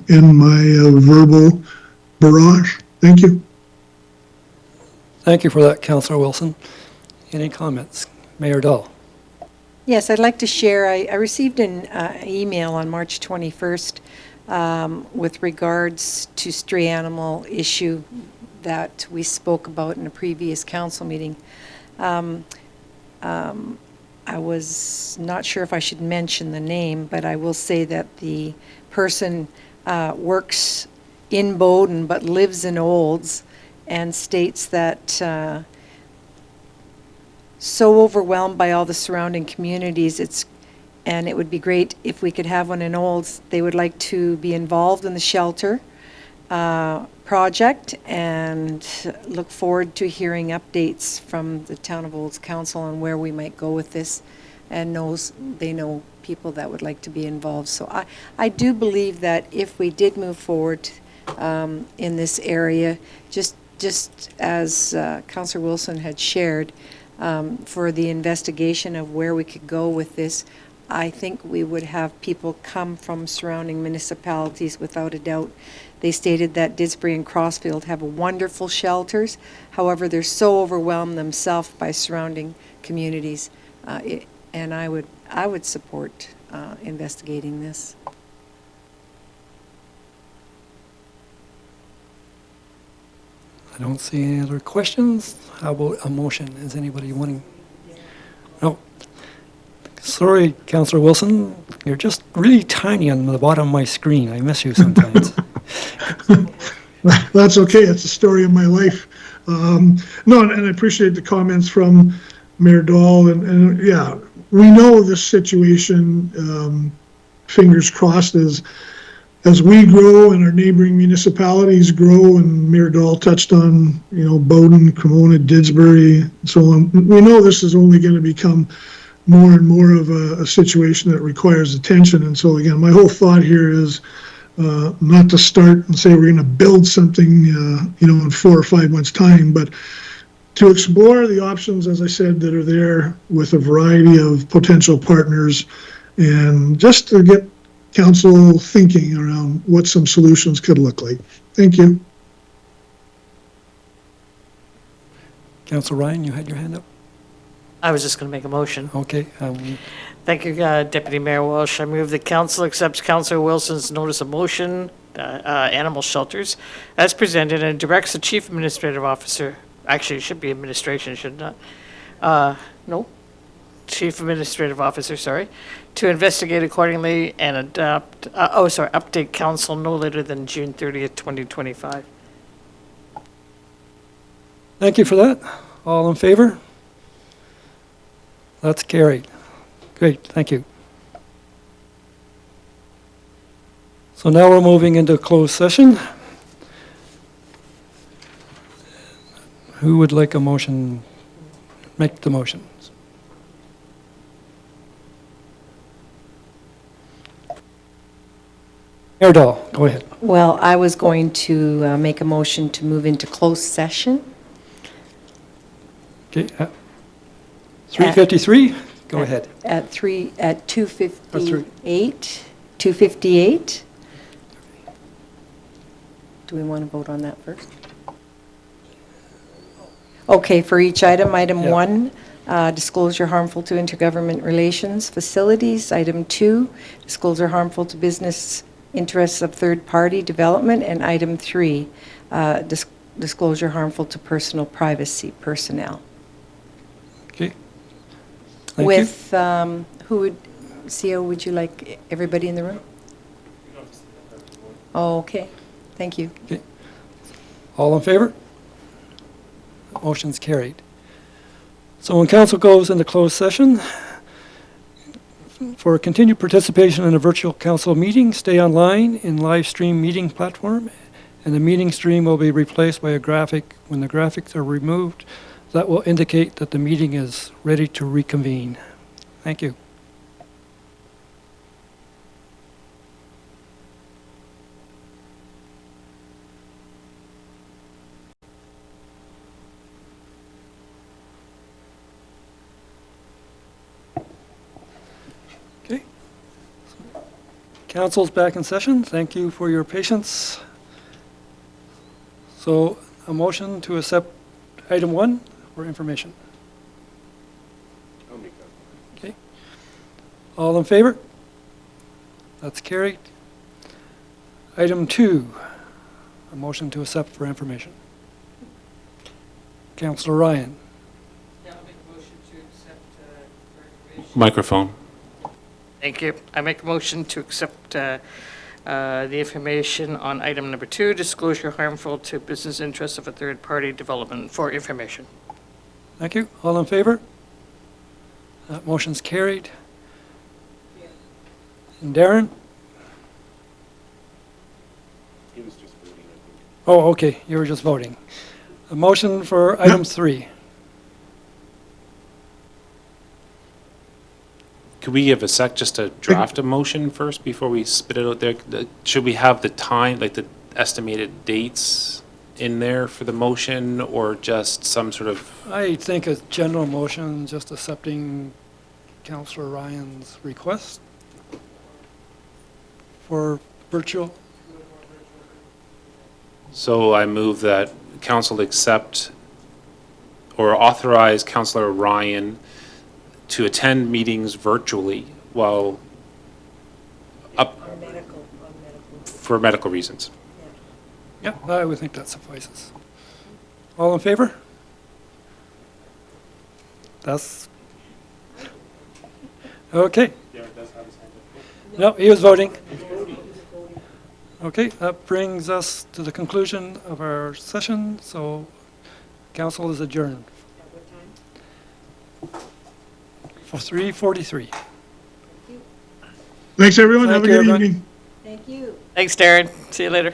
Speaker 6: end my verbal barrage. Thank you.
Speaker 1: Thank you for that, Councillor Wilson. Any comments? Mayor Dahl.
Speaker 10: Yes, I'd like to share, I received an email on March 21st with regards to stray animal issue that we spoke about in a previous council meeting. I was not sure if I should mention the name, but I will say that the person works in Bowden but lives in Olds, and states that so overwhelmed by all the surrounding communities, and it would be great if we could have one in Olds. They would like to be involved in the shelter project and look forward to hearing updates from the Town of Olds Council on where we might go with this, and they know people that would like to be involved. So I do believe that if we did move forward in this area, just as Councillor Wilson had shared, for the investigation of where we could go with this, I think we would have people come from surrounding municipalities without a doubt. They stated that Didsbury and Crossfield have wonderful shelters. However, they're so overwhelmed themselves by surrounding communities. And I would support investigating this.
Speaker 1: I don't see any other questions. How about a motion? Is anybody wanting? No. Sorry, Councillor Wilson, you're just really tiny on the bottom of my screen. I miss you sometimes.
Speaker 6: That's okay. It's the story of my life. No, and I appreciate the comments from Mayor Dahl. And yeah, we know this situation, fingers crossed, as we grow and our neighboring municipalities grow, and Mayor Dahl touched on, Bowden, Cremona, Didsbury, and so on. We know this is only going to become more and more of a situation that requires attention. And so again, my whole thought here is not to start and say we're going to build something, in 4 or 5 months' time, but to explore the options, as I said, that are there with a variety of potential partners, and just to get council thinking around what some solutions could look like. Thank you.
Speaker 1: Councillor Ryan, you had your hand up?
Speaker 5: I was just going to make a motion.
Speaker 1: Okay.
Speaker 5: Thank you, Deputy Mayor Walsh. I move the council accepts Councillor Wilson's notice of motion, animal shelters, as presented, and directs the Chief Administrative Officer, actually it should be administration, should it not? No, Chief Administrative Officer, sorry, to investigate accordingly and update council no later than June 30th, 2025.
Speaker 1: Thank you for that. All in favor? That's carried. Great, thank you. So now we're moving into closed session. Who would like a motion? Make the motion. Mayor Dahl, go ahead.
Speaker 10: Well, I was going to make a motion to move into closed session.
Speaker 1: Okay. 3:53, go ahead.
Speaker 10: At 2:58. Do we want to vote on that first? Okay, for each item, item
Speaker 1: Yeah.
Speaker 10: 1, disclosure harmful to intergovernment relations facilities. Item 2, disclosure harmful to business interests of third-party development. And item 3, disclosure harmful to personal privacy personnel.
Speaker 1: Okay. Thank you.
Speaker 10: With, CO, would you like everybody in the room? Oh, okay, thank you.
Speaker 1: All in favor? Motion's carried. So when council goes into closed session, for continued participation in a virtual council meeting, stay online in live stream meeting platform, and the meeting stream will be replaced by a graphic. When the graphics are removed, that will indicate that the meeting is ready to reconvene. Thank you. Council's back in session. Thank you for your patience. So a motion to accept item 1 for information.
Speaker 7: I'll make that.
Speaker 1: Okay. All in favor? That's carried. Item 2, a motion to accept for information. Councillor Ryan.
Speaker 4: Microphone.
Speaker 5: Thank you. I make a motion to accept the information on item number 2, disclosure harmful to business interests of a third-party development for information.
Speaker 1: Thank you. All in favor? That motion's carried. And Darren?
Speaker 7: He was just voting, I think.
Speaker 1: Oh, okay, you were just voting. A motion for item 3.
Speaker 4: Could we give a sec just to draft a motion first before we spit it out there? Should we have the time, like the estimated dates in there for the motion, or just some sort of,
Speaker 1: I think a general motion, just accepting Councillor Ryan's request for virtual.
Speaker 4: so I move that council accept or authorize Councillor Ryan to attend meetings virtually while up for medical reasons.
Speaker 1: Yeah, I would think that suffices. All in favor? That's, okay. No, he was voting. Okay, that brings us to the conclusion of our session, so council is adjourned. For 3:43.
Speaker 6: Thanks, everyone. Have
Speaker 1: Thank
Speaker 6: a
Speaker 1: you,
Speaker 6: good
Speaker 1: everyone.
Speaker 6: evening.
Speaker 10: Thank you.
Speaker 5: Thanks, Darren. See you later.